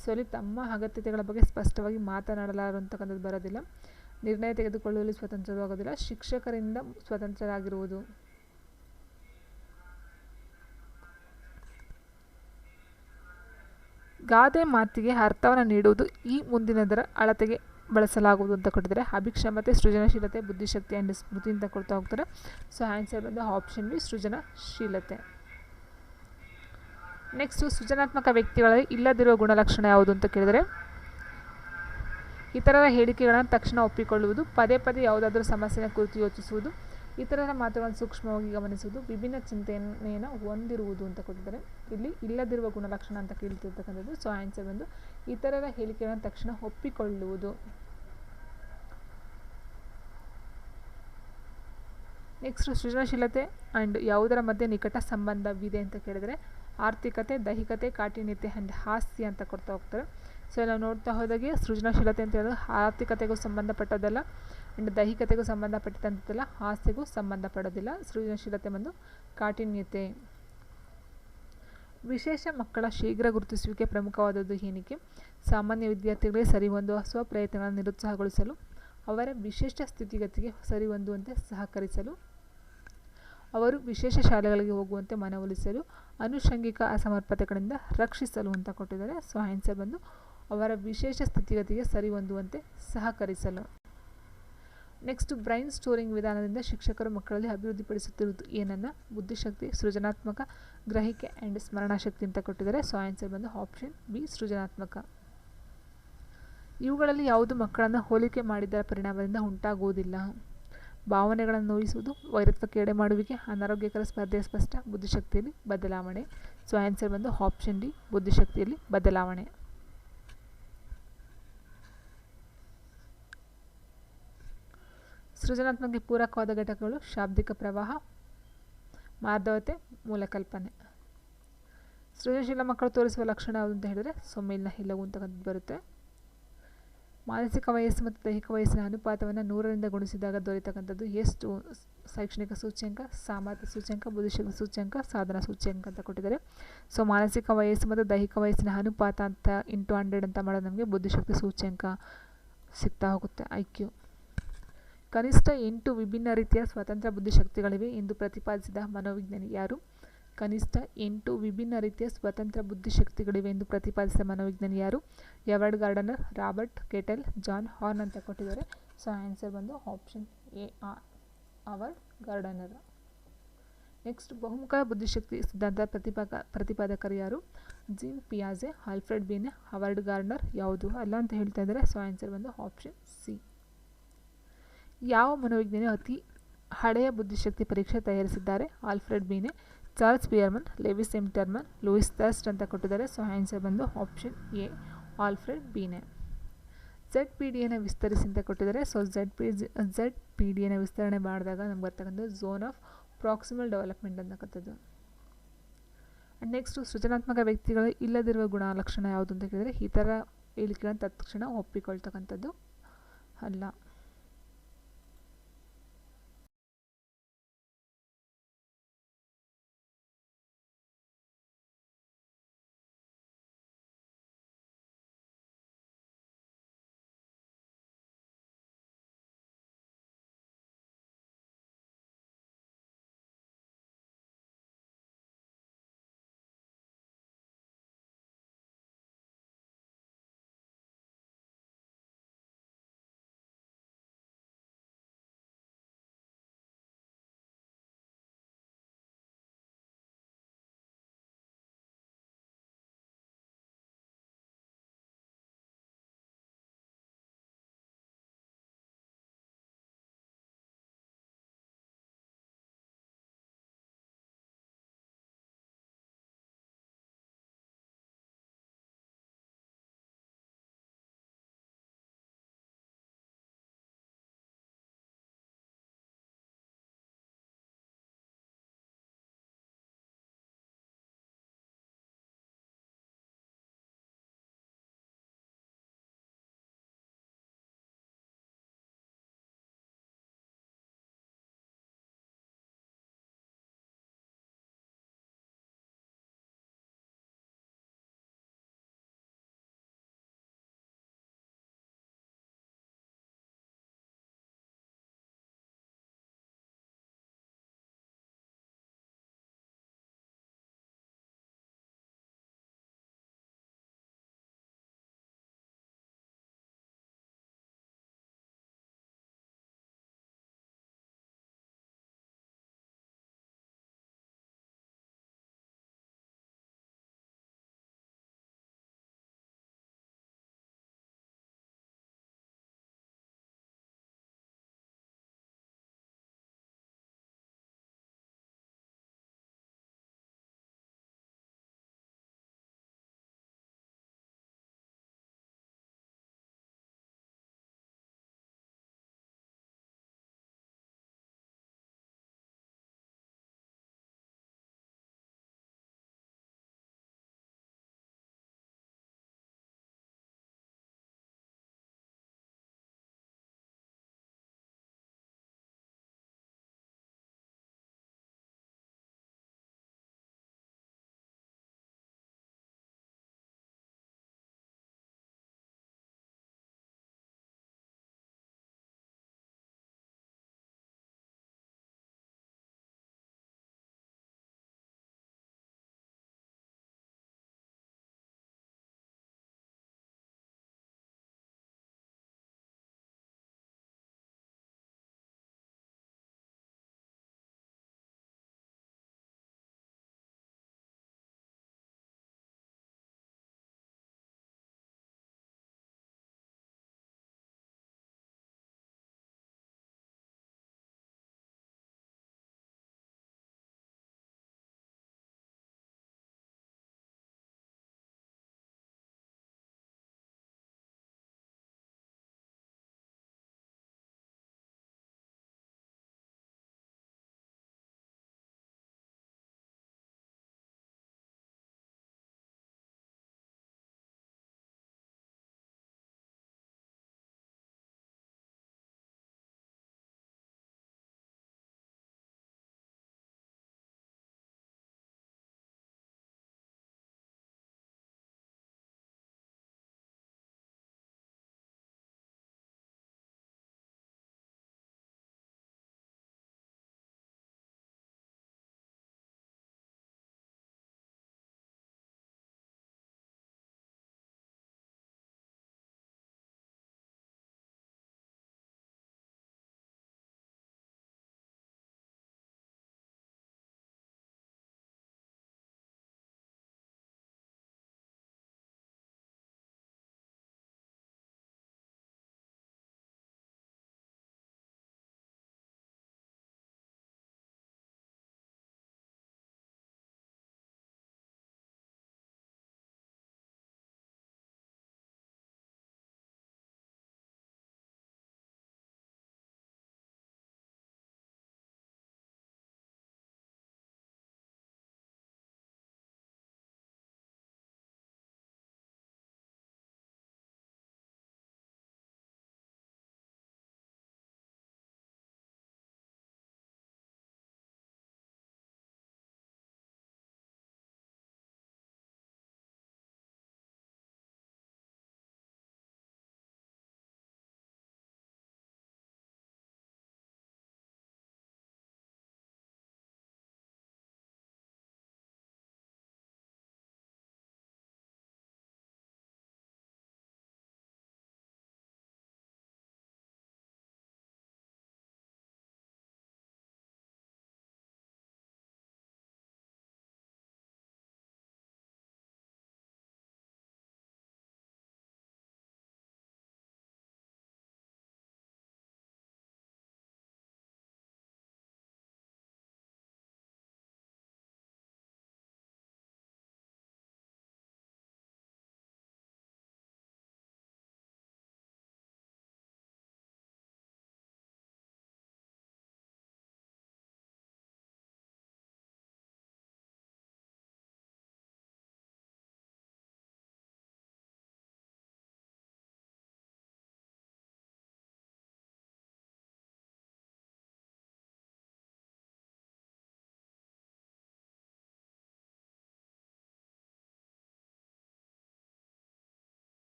ಸೊ ಇಲ್ಲಿ ತಮ್ಮ ಅಗತ್ಯತೆಗಳ ಬಗ್ಗೆ ಸ್ಪಷ್ಟವಾಗಿ ಮಾತನಾಡಲಾರರು ಅಂತಕ್ಕಂಥದ್ದು ಬರೋದಿಲ್ಲ. ನಿರ್ಣಯ ತೆಗೆದುಕೊಳ್ಳುವಲ್ಲಿ ಸ್ವತಂತ್ರರು ಆಗೋದಿಲ್ಲ. ಶಿಕ್ಷಕರಿಂದ ಸ್ವತಂತ್ರರಾಗಿರುವುದು. ಗಾದೆ ಮಾತಿಗೆ ಅರ್ಥವನ್ನು ನೀಡುವುದು ಈ ಮುಂದಿನದರ ಅಳತೆಗೆ ಬಳಸಲಾಗುವುದು ಅಂತ ಕೊಟ್ಟಿದ್ದಾರೆ. ಅಭಿಕ್ಷಮತೆ, ಸೃಜನಶೀಲತೆ, ಬುದ್ಧಿಶಕ್ತಿ ಆ್ಯಂಡ್ ಸ್ಮೃತಿ ಅಂತ ಕೊಡ್ತಾ ಹೋಗ್ತಾರೆ. ಸೊ ಆನ್ಸರ್ ಬಂದು ಆಪ್ಷನ್ ಬಿ ಸೃಜನಶೀಲತೆ. ನೆಕ್ಸ್ಟು, ಸೃಜನಾತ್ಮಕ ವ್ಯಕ್ತಿಗಳಲ್ಲಿ ಇಲ್ಲದಿರುವ ಗುಣಲಕ್ಷಣ ಯಾವುದು ಅಂತ ಕೇಳಿದರೆ ಇತರರ ಹೇಳಿಕೆಗಳನ್ನು ತಕ್ಷಣ ಒಪ್ಪಿಕೊಳ್ಳುವುದು, ಪದೇ ಯಾವುದಾದರೂ ಸಮಸ್ಯೆಯ ಕುರಿತು ಯೋಚಿಸುವುದು, ಇತರರ ಮಾತುಗಳನ್ನು ಸೂಕ್ಷ್ಮವಾಗಿ ಗಮನಿಸುವುದು, ವಿಭಿನ್ನ ಚಿಂತನೆಯನ್ನು ಹೊಂದಿರುವುದು ಅಂತ ಕೊಟ್ಟಿದ್ದಾರೆ. ಇಲ್ಲಿ ಇಲ್ಲದಿರುವ ಗುಣಲಕ್ಷಣ ಅಂತ ಕೇಳ್ತಿರ್ತಕ್ಕಂಥದ್ದು. ಸೊ ಆನ್ಸರ್ ಬಂದು ಇತರರ ಹೇಳಿಕೆಗಳನ್ನು ತಕ್ಷಣ ಒಪ್ಪಿಕೊಳ್ಳುವುದು. ನೆಕ್ಸ್ಟ್, ಸೃಜನಶೀಲತೆ ಆ್ಯಂಡ್ ಯಾವುದರ ಮಧ್ಯೆ ನಿಕಟ ಸಂಬಂಧವಿದೆ ಅಂತ ಕೇಳಿದರೆ ಆರ್ಥಿಕತೆ, ದೈಹಿಕತೆ, ಕಾಠಿಣ್ಯತೆ ಆ್ಯಂಡ್ ಹಾಸ್ಯ ಅಂತ ಕೊಡ್ತಾ ಹೋಗ್ತಾರೆ. ಸೊ ನಾವು ನೋಡ್ತಾ ಹೋದಾಗೆ ಸೃಜನಶೀಲತೆ ಅಂತ ಹೇಳಿದ್ರೆ ಆರ್ಥಿಕತೆಗೂ ಸಂಬಂಧಪಟ್ಟದಲ್ಲ ಆ್ಯಂಡ್ ದೈಹಿಕತೆಗೂ ಸಂಬಂಧಪಟ್ಟಂಥದ್ದಲ್ಲ, ಹಾಸ್ಯಗೂ ಸಂಬಂಧಪಡೋದಿಲ್ಲ. ಸೃಜನಶೀಲತೆ ಬಂದು ಕಾಠಿಣ್ಯತೆ. ವಿಶೇಷ ಮಕ್ಕಳ ಶೀಘ್ರ ಗುರುತಿಸುವಿಕೆ ಪ್ರಮುಖವಾದದ್ದು ಏನಕ್ಕೆ? ಸಾಮಾನ್ಯ ವಿದ್ಯಾರ್ಥಿಗಳಿಗೆ ಸರಿಹೊಂದುವ ಸ್ವಪ್ರಯತ್ನಗಳನ್ನು ನಿರುತ್ಸಾಹಗೊಳಿಸಲು, ಅವರ ವಿಶೇಷ ಸ್ಥಿತಿಗತಿಗೆ ಸರಿಹೊಂದುವಂತೆ ಸಹಕರಿಸಲು, ಅವರು ವಿಶೇಷ ಶಾಲೆಗಳಿಗೆ ಹೋಗುವಂತೆ ಮನವೊಲಿಸಲು, ಅನುಷಂಗಿಕ ಅಸಮರ್ಪತೆಗಳಿಂದ ರಕ್ಷಿಸಲು ಅಂತ ಕೊಟ್ಟಿದ್ದಾರೆ. ಸೊ ಆನ್ಸರ್ ಬಂದು ಅವರ ವಿಶೇಷ ಸ್ಥಿತಿಗತಿಗೆ ಸರಿಹೊಂದುವಂತೆ ಸಹಕರಿಸಲು. ನೆಕ್ಸ್ಟ್ ಬ್ರೈನ್ ಸ್ಟೋರಿಂಗ್ ವಿಧಾನದಿಂದ ಶಿಕ್ಷಕರು ಮಕ್ಕಳಲ್ಲಿ ಅಭಿವೃದ್ಧಿಪಡಿಸುತ್ತಿರುವುದು ಏನನ್ನು? ಬುದ್ಧಿಶಕ್ತಿ, ಸೃಜನಾತ್ಮಕ, ಗ್ರಹಿಕೆ ಆ್ಯಂಡ್ ಸ್ಮರಣಾಶಕ್ತಿ ಅಂತ ಕೊಟ್ಟಿದ್ದಾರೆ. ಸೊ ಆನ್ಸರ್ ಬಂದು ಆಪ್ಷನ್ ಬಿ ಸೃಜನಾತ್ಮಕ. ಇವುಗಳಲ್ಲಿ ಯಾವುದು ಮಕ್ಕಳನ್ನು ಹೋಲಿಕೆ ಮಾಡಿದ್ದರ ಪರಿಣಾಮದಿಂದ ಉಂಟಾಗುವುದಿಲ್ಲ? ಭಾವನೆಗಳನ್ನು ನೋಯಿಸುವುದು, ವೈರತ್ವಕ್ಕೆ ಎಡೆ ಮಾಡುವಿಕೆ, ಅನಾರೋಗ್ಯಕರ ಸ್ಪರ್ಧೆಯ ಸ್ಪಷ್ಟ, ಬುದ್ಧಿಶಕ್ತಿಯಲ್ಲಿ ಬದಲಾವಣೆ. ಸೊ ಆನ್ಸರ್ ಬಂದು ಆಪ್ಷನ್ ಡಿ ಬುದ್ಧಿಶಕ್ತಿಯಲ್ಲಿ ಬದಲಾವಣೆ. ಸೃಜನಾತ್ಮಕಕ್ಕೆ ಪೂರಕವಾದ ಘಟಕಗಳು ಶಾಬ್ದಿಕ ಪ್ರವಾಹ, ಮಾರ್ಧವತೆ, ಮೂಲಕಲ್ಪನೆ. ಸೃಜನಶೀಲ ಮಕ್ಕಳು ತೋರಿಸುವ ಲಕ್ಷಣ ಯಾವುದು ಅಂತ ಹೇಳಿದರೆ ಸೊಮ್ಮೇಲಿನ ಎಲ್ಲವೂ ಅಂತಕ್ಕಂಥದ್ದು ಬರುತ್ತೆ. ಮಾನಸಿಕ ವಯಸ್ಸು ಮತ್ತು ದೈಹಿಕ ವಯಸ್ಸಿನ ಅನುಪಾತವನ್ನು 100ರಿಂದ ಗುಣಿಸಿದಾಗ ದೊರೆತಕ್ಕಂಥದ್ದು ಎಷ್ಟು ಶೈಕ್ಷಣಿಕ ಸೂಚ್ಯಂಕ? ಸಾಮರ್ಥ್ಯ ಸೂಚ್ಯಂಕ, ಬುದ್ಧಿಶಕ್ತಿ ಸೂಚ್ಯಂಕ, ಸಾಧನ ಸೂಚ್ಯಂಕ ಅಂತ ಕೊಟ್ಟಿದ್ದಾರೆ. ಸೊ ಮಾನಸಿಕ ವಯಸ್ಸು ಮತ್ತು ದೈಹಿಕ ವಯಸ್ಸಿನ ಅನುಪಾತ ಅಂತ ಇಂಟು 100 ಅಂತ ಮಾಡೋದು ನಮಗೆ ಬುದ್ಧಿಶಕ್ತಿ ಸೂಚ್ಯಂಕ ಸಿಗ್ತಾ ಹೋಗುತ್ತೆ. IQ. ಕನಿಷ್ಠ 8 ವಿಭಿನ್ನ ರೀತಿಯ ಸ್ವತಂತ್ರ ಬುದ್ಧಿಶಕ್ತಿಗಳಿವೆ ಎಂದು ಪ್ರತಿಪಾದಿಸಿದ ಮನೋವಿಜ್ಞಾನಿ ಯಾರು? ಕನಿಷ್ಠ 8 ವಿಭಿನ್ನ ರೀತಿಯ ಸ್ವತಂತ್ರ ಬುದ್ಧಿಶಕ್ತಿಗಳಿವೆ ಎಂದು ಪ್ರತಿಪಾದಿಸಿದ ಮನೋವಿಜ್ಞಾನಿ ಯಾರು? Howard Gardner, Robert Cattell, John Horn ಅಂತ ಕೊಟ್ಟಿದ್ದಾರೆ. ಸೊ ಆನ್ಸರ್ ಬಂದು option A Howard Gardner. Next ಬಹುಮುಖ ಬುದ್ಧಿಶಕ್ತಿ ಸಿದ್ಧಾಂತ ಪ್ರತಿಪಾದಕರು ಯಾರು? ಜೀನ್ ಪಿಯಾಜೆ, ಆಲ್ಫ್ರೆಡ್ ಬೀನೆ, ಹವರ್ಡ್ ಗಾರ್ಡ್ನರ್, ಯಾವುದು ಅಲ್ಲ ಅಂತ ಹೇಳ್ತಾ ಇದ್ದಾರೆ. ಸೊ ಆನ್ಸರ್ ಬಂದು ಆಪ್ಷನ್ ಸಿ. ಯಾವ ಮನೋವಿಜ್ಞಾನಿ ಅತಿ ಹಳೆಯ ಬುದ್ಧಿಶಕ್ತಿ ಪರೀಕ್ಷೆ ತಯಾರಿಸಿದ್ದಾರೆ? Alfred Binet, Charles Spearman, Lewis M Terman, Louis Thurstone ಅಂತ ಕೊಟ್ಟಿದ್ದಾರೆ. ಸೊ ಆನ್ಸರ್ ಬಂದು ಆಪ್ಷನ್ ಎ ಆಲ್ಫ್ರೆಡ್ ಬೀನೆ. ZPDಯನ್ನು ವಿಸ್ತರಿಸಿ ಅಂತ ಕೊಟ್ಟಿದ್ದಾರೆ. ಸೊ ZPDಯನ್ನು ವಿಸ್ತರಣೆ ಮಾಡಿದಾಗ ನಮ್ಗೆ ಬರ್ತಕ್ಕಂಥದ್ದು ಝೋನ್ ಆಫ್ ಪ್ರಾಕ್ಸಿಮಲ್ ಡೆವಲಪ್ಮೆಂಟ್ ಅಂತಕ್ಕಂಥದ್ದು. ನೆಕ್ಸ್ಟು ಸೃಜನಾತ್ಮಕ ವ್ಯಕ್ತಿಗಳು ಇಲ್ಲದಿರುವ ಗುಣಲಕ್ಷಣ ಯಾವುದು ಅಂತ ಕೇಳಿದರೆ ಇತರ ಹೇಳಿಕೆಗಳನ್ನು ತತ್ಕ್ಷಣ ಒಪ್ಪಿಕೊಳ್ತಕ್ಕಂಥದ್ದು ಅಲ್ಲ.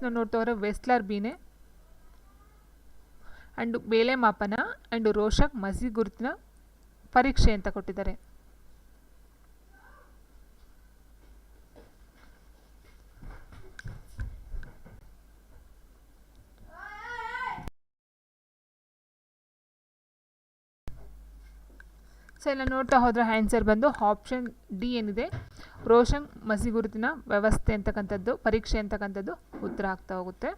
ನೆಕ್ಸ್ಟ್ ನಾವು ನೋಡ್ತಾ ಹೋದರೆ ವೆಸ್ಲರ್ ಬೀನೆ ಆ್ಯಂಡ್ ಬೇಳೆ ಮಾಪನ ಆ್ಯಂಡ್ ರೋಷಕ್ ಮಸಿ ಗುರುತಿನ ಪರೀಕ್ಷೆ ಅಂತ ಕೊಟ್ಟಿದ್ದಾರೆ. ಸೊ ಎಲ್ಲ ನೋಡ್ತಾ ಹೋದರೆ ಆನ್ಸರ್ ಬಂದು ಆಪ್ಷನ್ ಡಿ ಏನಿದೆ ರೋಷನ್ ಮಸಿ ಗುರುತಿನ ವ್ಯವಸ್ಥೆ ಅಂತಕ್ಕಂಥದ್ದು ಪರೀಕ್ಷೆ ಅಂತಕ್ಕಂಥದ್ದು ಉತ್ತರ ಆಗ್ತಾ ಹೋಗುತ್ತೆ.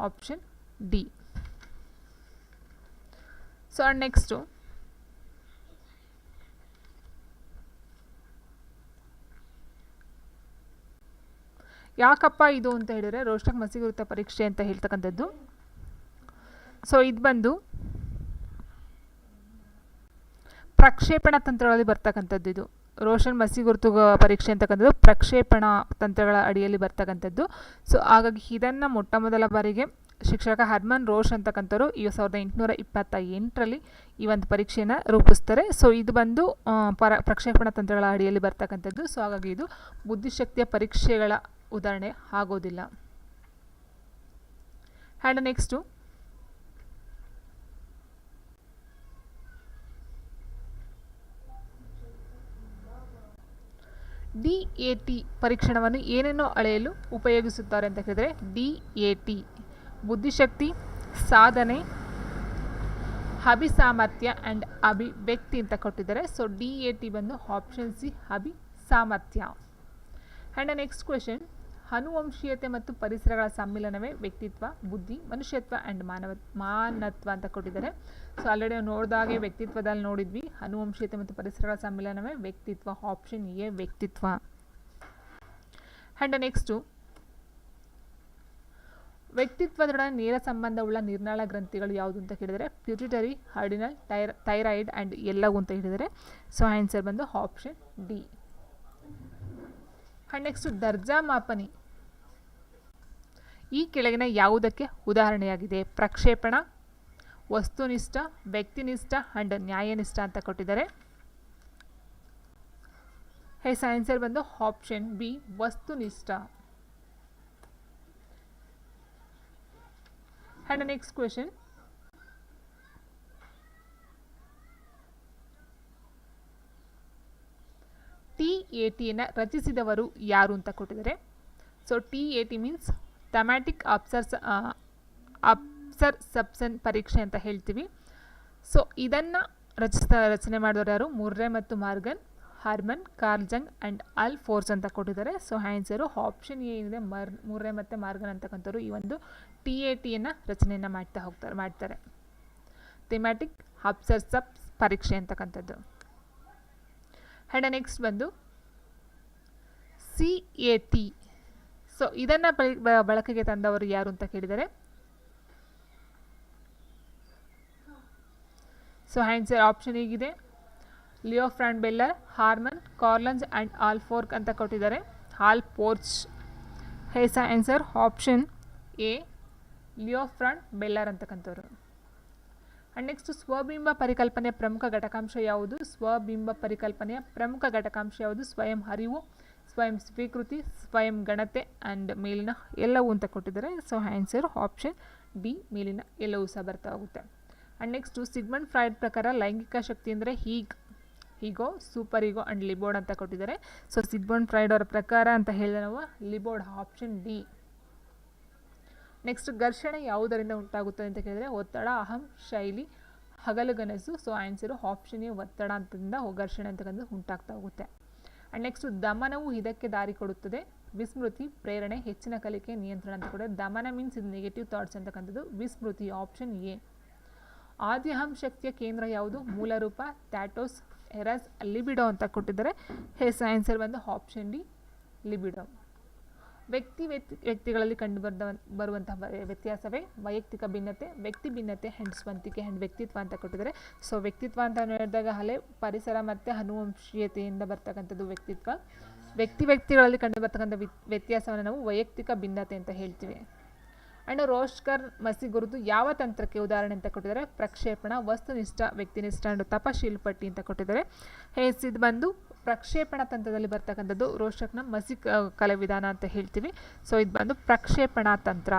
Option D. ಸೊ ನೆಕ್ಸ್ಟು ಯಾಕಪ್ಪ ಇದು ಅಂತ ಹೇಳಿದರೆ ರೋಷಕ್ ಮಸಿ ಗುರುತ ಪರೀಕ್ಷೆ ಅಂತ ಹೇಳ್ತಕ್ಕಂಥದ್ದು. ಸೊ ಇದು ಬಂದು ಪ್ರಕ್ಷೇಪಣ ತಂತ್ರಗಳಲ್ಲಿ ಬರ್ತಕ್ಕಂಥದ್ದು. ಇದು ರೋಷನ್ ಮಸಿ ಗುರುತು ಪರೀಕ್ಷೆ ಅಂತಕ್ಕಂಥದ್ದು ಪ್ರಕ್ಷೇಪಣ ತಂತ್ರಗಳ ಅಡಿಯಲ್ಲಿ ಬರ್ತಕ್ಕಂಥದ್ದು. ಸೊ ಹಾಗಾಗಿ ಇದನ್ನು ಮೊಟ್ಟ ಮೊದಲ ಬಾರಿಗೆ ಶಿಕ್ಷಕ ಹರ್ಮನ್ ರೋಷ್ ಅಂತಕ್ಕಂಥವ್ರು 1828ರಲ್ಲಿ ಈ ಒಂದು ಪರೀಕ್ಷೆಯನ್ನು ರೂಪಿಸ್ತಾರೆ. ಸೊ ಇದು ಬಂದು ಪ್ರಕ್ಷೇಪಣ ತಂತ್ರಗಳ ಅಡಿಯಲ್ಲಿ ಬರ್ತಕ್ಕಂಥದ್ದು. ಸೊ ಹಾಗಾಗಿ ಇದು ಬುದ್ಧಿಶಕ್ತಿಯ ಪರೀಕ್ಷೆಗಳ ಉದಾಹರಣೆ ಆಗೋದಿಲ್ಲ. ಆ್ಯಂಡ್ ನೆಕ್ಸ್ಟು DAT ಪರೀಕ್ಷಣವನ್ನು ಏನೇನೋ ಅಳೆಯಲು ಉಪಯೋಗಿಸುತ್ತಾರೆ ಅಂತ ಹೇಳಿದರೆ DAT ಬುದ್ಧಿಶಕ್ತಿ, ಸಾಧನೆ, ಅಭಿಸಾಮರ್ಥ್ಯ ಆ್ಯಂಡ್ ಅಭಿವ್ಯಕ್ತಿ ಅಂತ ಕೊಟ್ಟಿದ್ದಾರೆ. ಸೊ DAT ಬಂದು ಆಪ್ಷನ್ ಸಿ ಅಭಿಸಾಮರ್ಥ್ಯ. ಆ್ಯಂಡ್ ನೆಕ್ಸ್ಟ್ ಕ್ವೆಶನ್ ಅನುವಂಶೀಯತೆ ಮತ್ತು ಪರಿಸರಗಳ ಸಮ್ಮಿಲನವೇ ವ್ಯಕ್ತಿತ್ವ, ಬುದ್ಧಿ, ಮನುಷ್ಯತ್ವ ಆ್ಯಂಡ್ ಮಾನತ್ವ ಅಂತ ಕೊಟ್ಟಿದ್ದಾರೆ. ಸೊ ಆಲ್ರೆಡಿ ನಾವು ನೋಡಿದಾಗೆ ವ್ಯಕ್ತಿತ್ವದಲ್ಲಿ ನೋಡಿದ್ವಿ ಅನುವಂಶೀಯತೆ ಮತ್ತು ಪರಿಸರಗಳ ಸಮ್ಮಿಲನವೇ ವ್ಯಕ್ತಿತ್ವ. ಆಪ್ಷನ್ ಎ ವ್ಯಕ್ತಿತ್ವ. ಆ್ಯಂಡ್ ನೆಕ್ಸ್ಟು ವ್ಯಕ್ತಿತ್ವದೊಡನೆ ನೇರ ಸಂಬಂಧವುಳ್ಳ ನಿರ್ನಾಳ ಗ್ರಂಥಿಗಳು ಯಾವುದು ಅಂತ ಕೇಳಿದರೆ ಪಿಟ್ಯೂಟರಿ, ಅಡ್ರಿನಲ್, ಥೈರಾಯ್ಡ್ ಆ್ಯಂಡ್ ಎಲ್ಲವೂ ಅಂತ ಹೇಳಿದರೆ. ಸೊ ಆನ್ಸರ್ ಬಂದು ಆಪ್ಷನ್ ಡಿ. ಆ್ಯಂಡ್ ನೆಕ್ಸ್ಟು ದರ್ಜಾ ಮಾಪನಿ ಈ ಕೆಳಗಿನ ಯಾವುದಕ್ಕೆ ಉದಾಹರಣೆಯಾಗಿದೆ? ಪ್ರಕ್ಷೇಪಣ, ವಸ್ತುನಿಷ್ಠ, ವ್ಯಕ್ತಿನಿಷ್ಠ ಆ್ಯಂಡ್ ನ್ಯಾಯನಿಷ್ಠ ಅಂತ ಕೊಟ್ಟಿದ್ದಾರೆ. ಎಸ್ ಆನ್ಸರ್ ಬಂದು ಆಪ್ಷನ್ ಬಿ ವಸ್ತುನಿಷ್ಠ. ಆ್ಯಂಡ್ ನೆಕ್ಸ್ಟ್ ಕ್ವೆಶನ್ TATಯನ್ನು ರಚಿಸಿದವರು ಯಾರು ಅಂತ ಕೊಟ್ಟಿದ್ದಾರೆ. ಸೊ TAT ಮೀನ್ಸ್ ಥಮ್ಯಾಟಿಕ್ ಅಬ್ಸರ್ಪ್ಷನ್ ಪರೀಕ್ಷೆ ಅಂತ ಹೇಳ್ತೀವಿ. ಸೊ ಇದನ್ನು ರಚನೆ ಮಾಡಿದವರು ಯಾರು? ಮುರ್ರೆ ಮತ್ತು Morgan, Herman, Carl Jung and Allport ಅಂತ ಕೊಟ್ಟಿದ್ದಾರೆ. ಸೊ ಆನ್ಸರು ಆಪ್ಷನ್ ಎ ಏನಿದೆ ಮುರ್ರೆ ಮತ್ತು ಮಾರ್ಗನ್ ಅಂತಕ್ಕಂಥವ್ರು ಈ ಒಂದು TATಯನ್ನು ರಚನೆಯನ್ನು ಮಾಡ್ತಾರೆ ಥೆಮ್ಯಾಟಿಕ್ ಅಬ್ಸರ್ಪ್ಷನ್ ಪರೀಕ್ಷೆ ಅಂತಕ್ಕಂಥದ್ದು. ಆ್ಯಂಡ್ ನೆಕ್ಸ್ಟ್ ಬಂದು CAT. ಸೊ ಇದನ್ನು ಬಳಕೆಗೆ ತಂದವರು ಯಾರು ಅಂತ ಕೇಳಿದರೆ ಸೊ ಆನ್ಸರ್ ಆಪ್ಷನ್ ಹೀಗಿದೆ Leopold Bellak, Herman, Carl Jung and Allport ಅಂತ ಕೊಟ್ಟಿದ್ದಾರೆ. Allport. ಹೇಸ answer option A Leopold Bellak ಅಂತಕ್ಕಂಥವ್ರು. ಆ್ಯಂಡ್ ನೆಕ್ಸ್ಟ್ ಸ್ವಬಿಂಬ ಪರಿಕಲ್ಪನೆಯ ಪ್ರಮುಖ ಘಟಕಾಂಶ ಯಾವುದು? ಸ್ವಬಿಂಬ ಪರಿಕಲ್ಪನೆಯ ಪ್ರಮುಖ ಘಟಕಾಂಶ ಯಾವುದು? ಸ್ವಯಂ ಅರಿವು, ಸ್ವಯಂ ಸ್ವೀಕೃತಿ, ಸ್ವಯಂ ಗಣತೆ ಆ್ಯಂಡ್ ಮೇಲಿನ ಎಲ್ಲವೂ ಅಂತ ಕೊಟ್ಟಿದ್ದಾರೆ. ಸೊ ಆನ್ಸರ್ ಆಪ್ಷನ್ ಡಿ ಮೇಲಿನ ಎಲ್ಲವೂ ಸಹ ಬರ್ತಾ ಹೋಗುತ್ತೆ. ಆ್ಯಂಡ್ ನೆಕ್ಸ್ಟು ಸಿಗ್ಮಂಡ್ ಫ್ರಾಯ್ಡ್ ಪ್ರಕಾರ ಲೈಂಗಿಕ ಶಕ್ತಿ ಅಂದರೆ ಈಗೋ, ಸೂಪರ್ ಈಗೋ ಆ್ಯಂಡ್ ಲಿಬೋರ್ಡ್ ಅಂತ ಕೊಟ್ಟಿದ್ದಾರೆ. ಸೊ ಸಿಗ್ಮಂಡ್ ಫ್ರಾಯ್ಡ್ ಅವರ ಪ್ರಕಾರ ಅಂತ ಹೇಳಿದ್ರೆ ನಾವು ಲಿಬೋರ್ಡ್ ಆಪ್ಷನ್ ಡಿ. ನೆಕ್ಸ್ಟ್ ಘರ್ಷಣೆ ಯಾವುದರಿಂದ ಉಂಟಾಗುತ್ತದೆ ಅಂತ ಕೇಳಿದರೆ ಒತ್ತಡ, ಅಹಂ, ಶೈಲಿ, ಹಗಲುಗನಸು. ಸೊ ಆನ್ಸರು ಆಪ್ಷನ್ ಎ ಒತ್ತಡ ಅಂತದಿಂದ ಘರ್ಷಣೆ ಅಂತಕ್ಕಂಥದ್ದು ಉಂಟಾಗ್ತಾ ಹೋಗುತ್ತೆ. ಆ್ಯಂಡ್ ನೆಕ್ಸ್ಟ್ ದಮನವು ಇದಕ್ಕೆ ದಾರಿ ಕೊಡುತ್ತದೆ. ವಿಸ್ಮೃತಿ, ಪ್ರೇರಣೆ, ಹೆಚ್ಚಿನ ಕಲಿಕೆ, ನಿಯಂತ್ರಣ ಅಂತ ಕೂಡ. ದಮನ ಮೀನ್ಸ್ ಇದು ನೆಗೆಟಿವ್ ಥಾಟ್ಸ್ ಅಂತಕ್ಕಂಥದ್ದು. ವಿಸ್ಮೃತಿ ಆಪ್ಷನ್ ಎ. ಆದ್ಯಹಂ ಶಕ್ತಿಯ ಕೇಂದ್ರ ಯಾವುದು? ಮೂಲರೂಪ, ಥ್ಯಾಟೋಸ್, ಎರಸ್, ಲಿಬಿಡೋ ಅಂತ ಕೊಟ್ಟಿದ್ದಾರೆ. ಹೆಸ್ ಆನ್ಸರ್ ಬಂದು ಆಪ್ಷನ್ ಡಿ ಲಿಬಿಡೋ. ವ್ಯಕ್ತಿಗಳಲ್ಲಿ ಕಂಡು ಬರುವಂತಹ ವ್ಯತ್ಯಾಸವೇ ವೈಯಕ್ತಿಕ ಭಿನ್ನತೆ, ವ್ಯಕ್ತಿ ಭಿನ್ನತೆ ಆ್ಯಂಡ್ ಸ್ವಂತಿಕೆ ಆ್ಯಂಡ್ ವ್ಯಕ್ತಿತ್ವ ಅಂತ ಕೊಟ್ಟಿದ್ದಾರೆ. ಸೊ ವ್ಯಕ್ತಿತ್ವ ಅಂತ ಹೇಳಿದಾಗ ಹಳೆ ಪರಿಸರ ಮತ್ತು ಅನುವಂಶೀಯತೆಯಿಂದ ಬರ್ತಕ್ಕಂಥದ್ದು ವ್ಯಕ್ತಿತ್ವ. ವ್ಯಕ್ತಿಗಳಲ್ಲಿ ಕಂಡು ಬರ್ತಕ್ಕಂಥ ವ್ಯತ್ಯಾಸವನ್ನು ನಾವು ವೈಯಕ್ತಿಕ ಭಿನ್ನತೆ ಅಂತ ಹೇಳ್ತೀವಿ. ಆ್ಯಂಡ್ ರೋಷ್ಕರ್ ಮಸಿ ಗುರುತು ಯಾವ ತಂತ್ರಕ್ಕೆ ಉದಾಹರಣೆ ಅಂತ ಕೊಟ್ಟಿದ್ದಾರೆ? ಪ್ರಕ್ಷೇಪಣ, ವಸ್ತುನಿಷ್ಠ, ವ್ಯಕ್ತಿನಿಷ್ಠ ಆ್ಯಂಡ್ ತಪಶೀಲ್ ಪಟ್ಟಿ ಅಂತ ಕೊಟ್ಟಿದ್ದಾರೆ. ಇದು ಬಂದು ಪ್ರಕ್ಷೇಪಣ ತಂತ್ರದಲ್ಲಿ ಬರ್ತಕ್ಕಂಥದ್ದು ರೋಷಕ್ನ ಮಸಿ ಕಲೆ ವಿಧಾನ ಅಂತ ಹೇಳ್ತೀವಿ. ಸೊ ಇದು ಬಂದು ಪ್ರಕ್ಷೇಪಣಾ ತಂತ್ರ.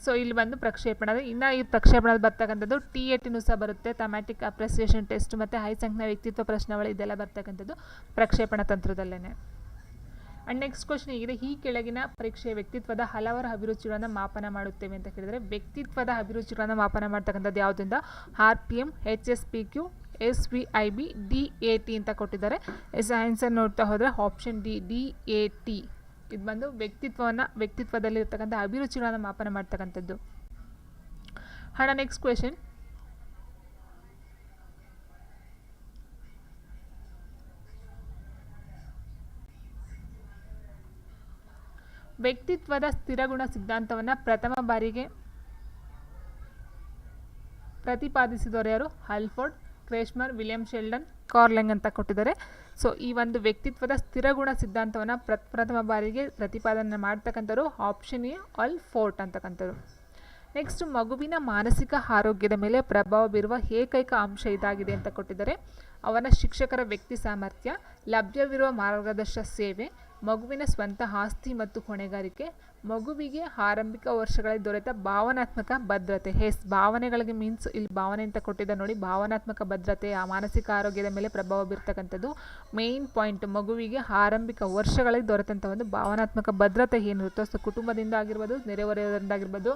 ಸೊ ಇಲ್ಲಿ ಬಂದು ಪ್ರಕ್ಷೇಪಣ. ಇನ್ನು ಈ ಪ್ರಕ್ಷೇಪಣದಲ್ಲಿ ಬರ್ತಕ್ಕಂಥದ್ದು TATನೂ ಸಹ ಬರುತ್ತೆ, ಥಮ್ಯಾಟಿಕ್ ಅಪ್ರಿಸಿಯೇಷನ್ ಟೆಸ್ಟ್ ಮತ್ತು ಹೈಸಂಖ್ನ ವ್ಯಕ್ತಿತ್ವ ಪ್ರಶ್ನೆಗಳು ಇದೆಲ್ಲ ಬರ್ತಕ್ಕಂಥದ್ದು ಪ್ರಕ್ಷೇಪಣ ತಂತ್ರದಲ್ಲೇ. ಆ್ಯಂಡ್ ನೆಕ್ಸ್ಟ್ ಕ್ವಶನ್ ಹೀಗಿದೆ, ಈ ಕೆಳಗಿನ ಪರೀಕ್ಷೆಯ ವ್ಯಕ್ತಿತ್ವದ ಹಲವಾರು ಅಭಿರುಚಿಗಳನ್ನು ಮಾಪನ ಮಾಡುತ್ತೇವೆ ಅಂತ ಕೇಳಿದರೆ, ವ್ಯಕ್ತಿತ್ವದ ಅಭಿರುಚಿಗಳನ್ನು ಮಾಪನ ಮಾಡ್ತಕ್ಕಂಥದ್ದು ಯಾವುದರಿಂದ RPM, HSPQ, SVIB, DAT ಅಂತ ಕೊಟ್ಟಿದ್ದಾರೆ. ಆನ್ಸರ್ ನೋಡ್ತಾ ಹೋದರೆ ಆಪ್ಷನ್ ಡಿ DAT ಇದು ಬಂದು ವ್ಯಕ್ತಿತ್ವದಲ್ಲಿ ಇರ್ತಕ್ಕಂಥ ಅಭಿರುಚಿಗಳನ್ನು ಮಾಪನ ಮಾಡ್ತಕ್ಕಂಥದ್ದು. ಹಣ ನೆಕ್ಸ್ಟ್ ಕ್ವೆಶನ್, ವ್ಯಕ್ತಿತ್ವದ ಸ್ಥಿರಗುಣ ಸಿದ್ಧಾಂತವನ್ನು ಪ್ರಥಮ ಬಾರಿಗೆ ಪ್ರತಿಪಾದಿಸಿದವರು ಯಾರು? ಆಲ್ಫ್ರೆಡ್ ಕ್ರೇಶ್ಮರ್, ವಿಲಿಯಂ ಶೆಲ್ಡನ್, ಕಾರ್ಲೆಂಗ್ ಅಂತ ಕೊಟ್ಟಿದ್ದಾರೆ. ಸೊ ಈ ಒಂದು ವ್ಯಕ್ತಿತ್ವದ ಸ್ಥಿರಗುಣ ಸಿದ್ಧಾಂತವನ್ನು ಪ್ರಥಮ ಬಾರಿಗೆ ಪ್ರತಿಪಾದನೆ ಮಾಡ್ತಕ್ಕಂಥವ್ರು ಆಪ್ಷನ್ ಎ ಆಲ್ಫೋರ್ಡ್ ಅಂತಕ್ಕಂಥವ್ರು. ನೆಕ್ಸ್ಟ್, ಮಗುವಿನ ಮಾನಸಿಕ ಆರೋಗ್ಯದ ಮೇಲೆ ಪ್ರಭಾವ ಬೀರುವ ಏಕೈಕ ಅಂಶ ಇದಾಗಿದೆ ಅಂತ ಕೊಟ್ಟಿದ್ದಾರೆ. ಅವನ ಶಿಕ್ಷಕರ ವ್ಯಕ್ತಿ ಸಾಮರ್ಥ್ಯ, ಲಭ್ಯವಿರುವ ಮಾರ್ಗದರ್ಶಕ ಸೇವೆ, ಮಗುವಿನ ಸ್ವಂತ ಆಸ್ತಿ ಮತ್ತು ಹೊಣೆಗಾರಿಕೆ, ಮಗುವಿಗೆ ಆರಂಭಿಕ ವರ್ಷಗಳಲ್ಲಿ ದೊರೆತ ಭಾವನಾತ್ಮಕ ಭದ್ರತೆ. ಭಾವನೆಗಳಿಗೆ ಮೀನ್ಸ್ ಇಲ್ಲಿ ಭಾವನೆ ಅಂತ ಕೊಟ್ಟಿದ್ದಾರೆ ನೋಡಿ, ಭಾವನಾತ್ಮಕ ಭದ್ರತೆ ಆ ಮಾನಸಿಕ ಆರೋಗ್ಯದ ಮೇಲೆ ಪ್ರಭಾವ ಬೀರ್ತಕ್ಕಂಥದ್ದು ಮೇನ್ ಪಾಯಿಂಟ್. ಮಗುವಿಗೆ ಆರಂಭಿಕ ವರ್ಷಗಳಲ್ಲಿ ದೊರೆತಂಥ ಒಂದು ಭಾವನಾತ್ಮಕ ಭದ್ರತೆ ಏನಿರುತ್ತೋ, ಸೊ ಕುಟುಂಬದಿಂದ ಆಗಿರ್ಬೋದು, ನೆರೆಹೊರೆಯವರಿಂದ ಆಗಿರ್ಬೋದು,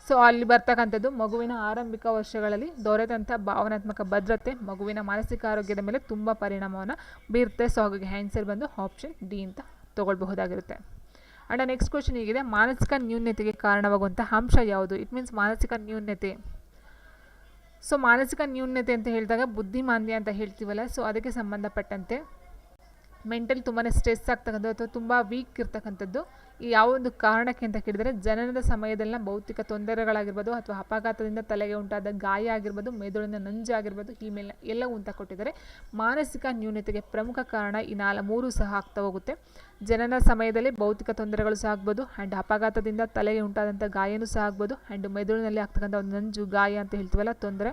ಸೊ ಅಲ್ಲಿ ಬರ್ತಕ್ಕಂಥದ್ದು ಮಗುವಿನ ಆರಂಭಿಕ ವರ್ಷಗಳಲ್ಲಿ ದೊರೆತಂಥ ಭಾವನಾತ್ಮಕ ಭದ್ರತೆ ಮಗುವಿನ ಮಾನಸಿಕ ಆರೋಗ್ಯದ ಮೇಲೆ ತುಂಬ ಪರಿಣಾಮವನ್ನು ಬೀರುತ್ತೆ. ಸೊ ಹಾಗಾಗಿ ಆನ್ಸರ್ ಬಂದು ಆಪ್ಷನ್ ಡಿ ಅಂತ ತೊಗೊಳ್ಬಹುದಾಗಿರುತ್ತೆ. ಆ್ಯಂಡ್ ನೆಕ್ಸ್ಟ್ ಕ್ವಶನ್ ಹೀಗಿದೆ, ಮಾನಸಿಕ ನ್ಯೂನ್ಯತೆಗೆ ಕಾರಣವಾಗುವಂಥ ಅಂಶ ಯಾವುದು? ಇಟ್ ಮೀನ್ಸ್ ಮಾನಸಿಕ ನ್ಯೂನ್ಯತೆ. ಸೊ ಮಾನಸಿಕ ನ್ಯೂನ್ಯತೆ ಅಂತ ಹೇಳಿದಾಗ ಬುದ್ಧಿಮಾಂದ್ಯ ಅಂತ ಹೇಳ್ತೀವಲ್ಲ, ಸೊ ಅದಕ್ಕೆ ಸಂಬಂಧಪಟ್ಟಂತೆ ಮೆಂಟಲ್ ತುಂಬಾ ಸ್ಟ್ರೆಸ್ ಆಗ್ತಕ್ಕಂಥದ್ದು ಅಥವಾ ತುಂಬ ವೀಕ್ ಇರ್ತಕ್ಕಂಥದ್ದು ಯಾವ ಒಂದು ಕಾರಣಕ್ಕೆ ಅಂತ ಕೇಳಿದರೆ, ಜನನದ ಸಮಯದಲ್ಲಿನ ಭೌತಿಕ ತೊಂದರೆಗಳಾಗಿರ್ಬೋದು ಅಥವಾ ಅಪಘಾತದಿಂದ ತಲೆಗೆ ಉಂಟಾದ ಗಾಯ ಆಗಿರ್ಬೋದು, ಮೆದುಳಿನ ನಂಜು ಆಗಿರ್ಬೋದು, ಈ ಮೇಲೆ ಎಲ್ಲವೂ ಅಂತ ಕೊಟ್ಟಿದ್ದಾರೆ. ಮಾನಸಿಕ ನ್ಯೂನತೆಗೆ ಪ್ರಮುಖ ಕಾರಣ ಈ ಮೂರು ಸಹ ಆಗ್ತಾ ಹೋಗುತ್ತೆ. ಜನನ ಸಮಯದಲ್ಲಿ ಭೌತಿಕ ತೊಂದರೆಗಳು ಸಹ ಆಗ್ಬೋದು, ಆ್ಯಂಡ್ ಅಪಘಾತದಿಂದ ತಲೆಗೆ ಉಂಟಾದಂಥ ಗಾಯನೂ ಸಹ ಆಗ್ಬೋದು, ಆ್ಯಂಡ್ ಮೆದುಳಿನಲ್ಲಿ ಆಗ್ತಕ್ಕಂಥ ಒಂದು ನಂಜು ಗಾಯ ಅಂತ ಹೇಳ್ತೀವಲ್ಲ ತೊಂದರೆ,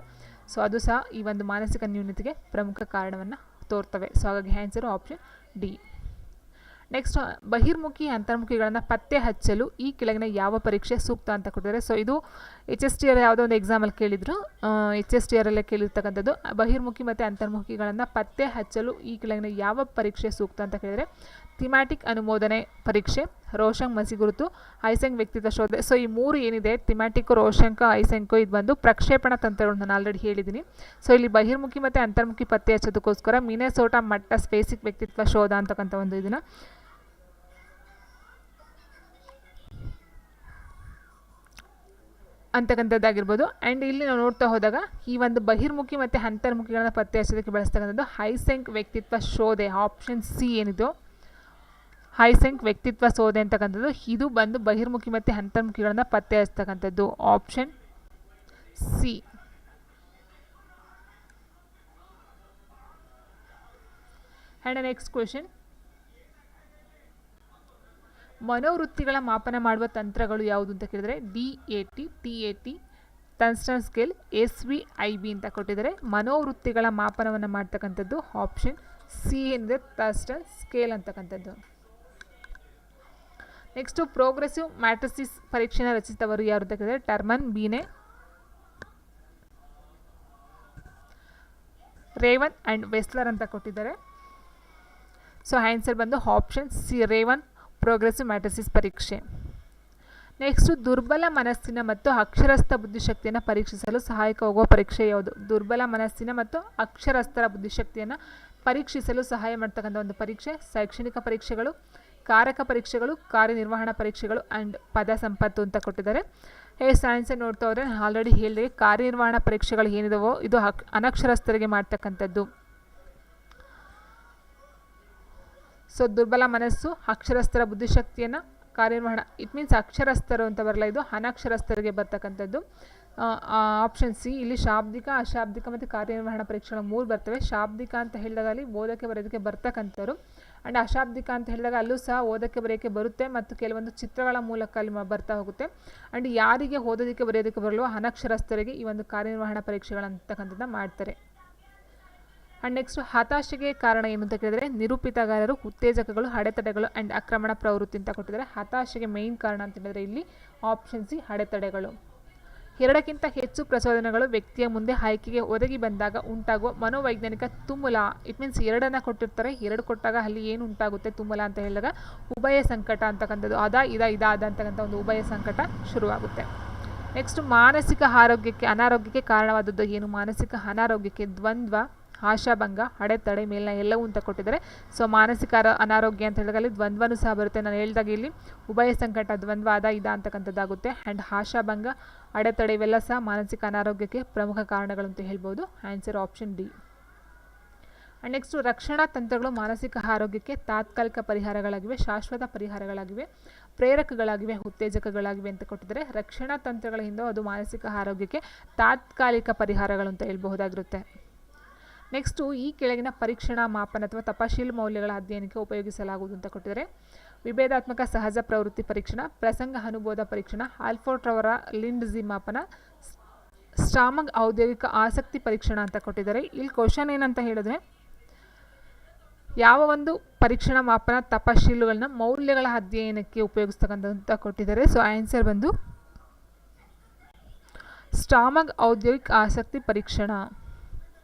ಸೊ ಅದು ಸಹ ಈ ಒಂದು ಮಾನಸಿಕ ನ್ಯೂನತೆಗೆ ಪ್ರಮುಖ ಕಾರಣವನ್ನು ತೋರ್ತವೆ. ಸೊ ಹಾಗಾಗಿ ಆನ್ಸರು ಆಪ್ಷನ್ ಡಿ. ನೆಕ್ಸ್ಟ್, ಬಹಿರ್ಮುಖಿ ಅಂತರ್ಮುಖಿಗಳನ್ನು ಪತ್ತೆ ಹಚ್ಚಲು ಈ ಕೆಳಗಿನ ಯಾವ ಪರೀಕ್ಷೆ ಸೂಕ್ತ ಅಂತ ಕೊಟ್ಟಿದ್ದಾರೆ. ಸೊ ಇದು HSTR ಯಾವುದೋ ಒಂದು ಎಕ್ಸಾಮಲ್ಲಿ ಕೇಳಿದ್ರು, HSTR ಅಲ್ಲೇ ಕೇಳಿರ್ತಕ್ಕಂಥದ್ದು. ಬಹಿರ್ಮುಖಿ ಮತ್ತು ಅಂತರ್ಮುಖಿಗಳನ್ನು ಪತ್ತೆ ಹಚ್ಚಲು ಈ ಕೆಳಗಿನ ಯಾವ ಪರೀಕ್ಷೆ ಸೂಕ್ತ ಅಂತ ಕೇಳಿದರೆ, ಥಿಮ್ಯಾಟಿಕ್ ಅನುಮೋದನೆ ಪರೀಕ್ಷೆ, ರೋಷಂಕ್ ಮಸಿಗುರುತು, ಐಸೆಂಕ್ ವ್ಯಕ್ತಿತ್ವ ಶೋಧ. ಸೊ ಈ ಮೂರು ಏನಿದೆ ಥಿಮ್ಯಾಟಿಕ್, ರೋಷಂಕ, ಐಸೆಂಕು, ಇದು ಬಂದು ಪ್ರಕ್ಷೇಪಣ ತಂತ್ರಗಳು ನಾನು ಆಲ್ರೆಡಿ ಹೇಳಿದ್ದೀನಿ. ಸೊ ಇಲ್ಲಿ ಬಹಿರ್ಮುಖಿ ಮತ್ತು ಅಂತರ್ಮುಖಿ ಪತ್ತೆ ಹಚ್ಚೋದಕ್ಕೋಸ್ಕರ ಮಿನೆಸೋಟಾ ಮಟ್ಟ ಸ್ಪೇಸಿಕ್ ವ್ಯಕ್ತಿತ್ವ ಶೋಧ ಅಂತಕ್ಕಂಥ ಒಂದು ಇದನ್ನು ಅಂತಕ್ಕಂಥದ್ದಾಗಿರ್ಬೋದು. ಆ್ಯಂಡ್ ಇಲ್ಲಿ ನಾವು ನೋಡ್ತಾ ಹೋದಾಗ ಈ ಒಂದು ಬಹಿರ್ಮುಖಿ ಮತ್ತು ಅಂತರ್ಮುಖಿಗಳನ್ನು ಪತ್ತೆ ಹಚ್ಚೋದಕ್ಕೆ ಬಳಸ್ತಕ್ಕಂಥದ್ದು ಐಸೆಂಕ್ ವ್ಯಕ್ತಿತ್ವ ಶೋಧೆ, ಆಪ್ಷನ್ ಸಿ ಏನಿದು ಐಸೆಂಕ್ ವ್ಯಕ್ತಿತ್ವ ಶೋಧೆ ಅಂತಕ್ಕಂಥದ್ದು. ಇದು ಬಂದು ಬಹಿರ್ಮುಖಿ ಮತ್ತು ಅಂತರ್ಮುಖಿಗಳನ್ನು ಪತ್ತೆ ಹಚ್ಚತಕ್ಕಂಥದ್ದು, option C. And next question, ಮನೋವೃತ್ತಿಗಳ ಮಾಪನ ಮಾಡುವ ತಂತ್ರಗಳು ಯಾವುದು ಅಂತ ಕೇಳಿದರೆ, DAT, TAT, Thurstone scale, SVIB ಅಂತ ಕೊಟ್ಟಿದ್ದಾರೆ. ಮನೋವೃತ್ತಿಗಳ ಮಾಪನವನ್ನು ಮಾಡ್ತಕ್ಕಂಥದ್ದು ಆಪ್ಷನ್ ಸಿ ಏನಿದೆ ಟನ್ಸ್ಟನ್ ಸ್ಕೇಲ್ ಅಂತಕ್ಕಂಥದ್ದು. ನೆಕ್ಸ್ಟು, ಪ್ರೋಗ್ರೆಸಿವ್ ಮ್ಯಾಟ್ರಿಸಿಸ್ ಪರೀಕ್ಷೆನ ರಚಿಸಿದವರು ಯಾರು ಅಂತ ಕೇಳಿದರೆ, ಟರ್ಮನ್, ಬೀನೆ, ರೇವನ್ ಆ್ಯಂಡ್ ವೆಸ್ಲರ್ ಅಂತ ಕೊಟ್ಟಿದ್ದಾರೆ. ಸೊ ಆನ್ಸರ್ ಬಂದು option C raven, progressive matrices ಪರೀಕ್ಷೆ. ನೆಕ್ಸ್ಟು, ದುರ್ಬಲ ಮನಸ್ಸಿನ ಮತ್ತು ಅಕ್ಷರಸ್ಥ ಬುದ್ಧಿಶಕ್ತಿಯನ್ನು ಪರೀಕ್ಷಿಸಲು ಸಹಾಯಕವಾಗುವ ಪರೀಕ್ಷೆ ಯಾವುದು? ದುರ್ಬಲ ಮನಸ್ಸಿನ ಮತ್ತು ಅಕ್ಷರಸ್ಥರ ಬುದ್ಧಿಶಕ್ತಿಯನ್ನು ಪರೀಕ್ಷಿಸಲು ಸಹಾಯ ಮಾಡ್ತಕ್ಕಂಥ ಒಂದು ಪರೀಕ್ಷೆ ಶೈಕ್ಷಣಿಕ ಪರೀಕ್ಷೆಗಳು, ಕಾರಕ ಪರೀಕ್ಷೆಗಳು, ಕಾರ್ಯನಿರ್ವಹಣಾ ಪರೀಕ್ಷೆಗಳು ಆ್ಯಂಡ್ ಪದ ಸಂಪತ್ತು ಅಂತ ಕೊಟ್ಟಿದ್ದಾರೆ. ಆನ್ಸರ್ ನೋಡ್ತಾ ಹೋದರೆ ಆಲ್ರೆಡಿ ಹೇಳಿದೆ, ಕಾರ್ಯನಿರ್ವಹಣಾ ಪರೀಕ್ಷೆಗಳು ಏನಿದಾವೋ ಇದು ಅನಕ್ಷರಸ್ಥರಿಗೆ ಮಾಡ್ತಕ್ಕಂಥದ್ದು. ಸೊ ದುರ್ಬಲ ಮನಸ್ಸು, ಅಕ್ಷರಸ್ಥರ ಬುದ್ಧಿಶಕ್ತಿಯನ್ನು ಕಾರ್ಯನಿರ್ವಹಣಾ, ಇಟ್ ಮೀನ್ಸ್ ಅಕ್ಷರಸ್ಥರು ಅಂತ ಬರಲ್ಲ, ಇದು ಅನಕ್ಷರಸ್ಥರಿಗೆ ಬರ್ತಕ್ಕಂಥದ್ದು. Option C. ಇಲ್ಲಿ ಶಾಬ್ದಿಕ, ಅಶಾಬ್ದಿಕ ಮತ್ತು ಕಾರ್ಯನಿರ್ವಹಣಾ ಪರೀಕ್ಷೆಗಳು 3 ಬರ್ತವೆ. ಶಾಬ್ದಿಕ ಅಂತ ಹೇಳಿದಾಗ ಅಲ್ಲಿ ಓದೋಕ್ಕೆ ಬರೋದಕ್ಕೆ ಬರ್ತಕ್ಕಂಥವ್ರು, ಆ್ಯಂಡ್ ಅಶಾಬ್ದಿಕ ಅಂತ ಹೇಳಿದಾಗ ಅಲ್ಲೂ ಸಹ ಓದೋಕ್ಕೆ ಬರೆಯೋಕ್ಕೆ ಬರುತ್ತೆ ಮತ್ತು ಕೆಲವೊಂದು ಚಿತ್ರಗಳ ಮೂಲಕ ಅಲ್ಲಿ ಬರ್ತಾ ಹೋಗುತ್ತೆ. ಆ್ಯಂಡ್ ಯಾರಿಗೆ ಓದೋದಕ್ಕೆ ಬರೆಯೋದಕ್ಕೆ ಬರಲ್ವೋ ಅನಕ್ಷರಸ್ಥರಿಗೆ ಈ ಒಂದು ಕಾರ್ಯನಿರ್ವಹಣಾ ಪರೀಕ್ಷೆಗಳಂತಕ್ಕಂಥದ್ದನ್ನ ಮಾಡ್ತಾರೆ. ಆ್ಯಂಡ್ ನೆಕ್ಸ್ಟ್ ಹತಾಶೆಗೆ ಕಾರಣ ಏನು ಅಂತ ಕೇಳಿದರೆ ನಿರೂಪಿತಗಾರರು, ಉತ್ತೇಜಕಗಳು, ಅಡೆತಡೆಗಳು ಆ್ಯಂಡ್ ಆಕ್ರಮಣ ಪ್ರವೃತ್ತಿ ಅಂತ ಕೊಟ್ಟಿದ್ದಾರೆ. ಹತಾಶೆಗೆ ಮೇಯ್ನ್ ಕಾರಣ ಅಂತ ಹೇಳಿದರೆ ಇಲ್ಲಿ ಆಪ್ಷನ್ ಸಿ ಅಡೆತಡೆಗಳು. 2ಕ್ಕಿಂತ ಹೆಚ್ಚು ಪ್ರಚೋದನೆಗಳು ವ್ಯಕ್ತಿಯ ಮುಂದೆ ಆಯ್ಕೆಗೆ ಒದಗಿ ಬಂದಾಗ ಉಂಟಾಗುವ ಮನೋವೈಜ್ಞಾನಿಕ ತುಮುಲ. ಇಟ್ ಮೀನ್ಸ್ 2 ಕೊಟ್ಟಿರ್ತಾರೆ, 2 ಕೊಟ್ಟಾಗ ಅಲ್ಲಿ ಏನು ಉಂಟಾಗುತ್ತೆ ತುಮುಲ ಅಂತ ಹೇಳಿದಾಗ ಉಭಯ ಸಂಕಟ ಅಂತಕ್ಕಂಥದ್ದು ಇದಾದ ಅಂತಕ್ಕಂಥ ಒಂದು ಉಭಯ ಸಂಕಟ ಶುರುವಾಗುತ್ತೆ. ನೆಕ್ಸ್ಟ್ ಮಾನಸಿಕ ಅನಾರೋಗ್ಯಕ್ಕೆ ಕಾರಣವಾದದ್ದು ಏನು? ಮಾನಸಿಕ ಅನಾರೋಗ್ಯಕ್ಕೆ ದ್ವಂದ್ವ, ಆಶಾಭಂಗ, ಅಡೆತಡೆ, ಮೇಲಿನ ಎಲ್ಲವೂ ಅಂತ ಕೊಟ್ಟಿದ್ದಾರೆ. ಸೊ ಮಾನಸಿಕ ಅನಾರೋಗ್ಯ ಅಂತ ಹೇಳಿದಾಗ ಅಲ್ಲಿ ದ್ವಂದ್ವನೂ ಸಹ ಬರುತ್ತೆ. ನಾನು ಹೇಳಿದಾಗ ಇಲ್ಲಿ ಉಭಯ ಸಂಕಟ, ದ್ವಂದ್ವ ಅಂತಕ್ಕಂಥದ್ದಾಗುತ್ತೆ. ಆ್ಯಂಡ್ ಆಶಾಭಂಗ, ಅಡೆತಡೆ ಇವೆಲ್ಲ ಸಹ ಮಾನಸಿಕ ಅನಾರೋಗ್ಯಕ್ಕೆ ಪ್ರಮುಖ ಕಾರಣಗಳು ಅಂತ ಹೇಳ್ಬೋದು. Answer option D. And next ರಕ್ಷಣಾ ತಂತ್ರಗಳು ಮಾನಸಿಕ ಆರೋಗ್ಯಕ್ಕೆ ತಾತ್ಕಾಲಿಕ ಪರಿಹಾರಗಳಾಗಿವೆ, ಶಾಶ್ವತ ಪರಿಹಾರಗಳಾಗಿವೆ, ಪ್ರೇರಕಗಳಾಗಿವೆ, ಉತ್ತೇಜಕಗಳಾಗಿವೆ ಅಂತ ಕೊಟ್ಟಿದ್ದಾರೆ. ರಕ್ಷಣಾ ತಂತ್ರಗಳಿಂದ ಅದು ಮಾನಸಿಕ ಆರೋಗ್ಯಕ್ಕೆ ತಾತ್ಕಾಲಿಕ ಪರಿಹಾರಗಳು ಅಂತ ಹೇಳ್ಬಹುದಾಗಿರುತ್ತೆ. ನೆಕ್ಸ್ಟು ಈ ಕೆಳಗಿನ ಪರೀಕ್ಷಣಾ ಮಾಪನ ಅಥವಾ ತಪಾಶೀಲ್ ಮೌಲ್ಯಗಳ ಅಧ್ಯಯನಕ್ಕೆ ಉಪಯೋಗಿಸಲಾಗುವುದು ಅಂತ ಕೊಟ್ಟಿದ್ದಾರೆ. ವಿಭೇದಾತ್ಮಕ ಸಹಜ ಪ್ರವೃತ್ತಿ ಪರೀಕ್ಷಣ, ಪ್ರಸಂಗ ಅನುಬೋಧ ಪರೀಕ್ಷಣ, ಆಲ್ಫೋರ್ಟ್ ರವರ ಲಿಂಡ್ಜಿ ಮಾಪನ, ಸ್ಟಾಮಗ್ ಔದ್ಯೋಗಿಕ ಆಸಕ್ತಿ ಪರೀಕ್ಷಣ ಅಂತ ಕೊಟ್ಟಿದ್ದಾರೆ. ಇಲ್ಲಿ ಕ್ವಶನ್ ಏನಂತ ಹೇಳಿದ್ರೆ ಯಾವ ಒಂದು ಪರೀಕ್ಷಣಾ ಮಾಪನ ತಪಾಶೀಲುಗಳನ್ನ ಮೌಲ್ಯಗಳ ಅಧ್ಯಯನಕ್ಕೆ ಉಪಯೋಗಿಸ್ತಕ್ಕಂಥ ಕೊಟ್ಟಿದ್ದಾರೆ. ಸೊ ಆನ್ಸರ್ ಬಂದು ಸ್ಟಾಮಗ್ ಔದ್ಯೋಗಿಕ ಆಸಕ್ತಿ ಪರೀಕ್ಷಣ.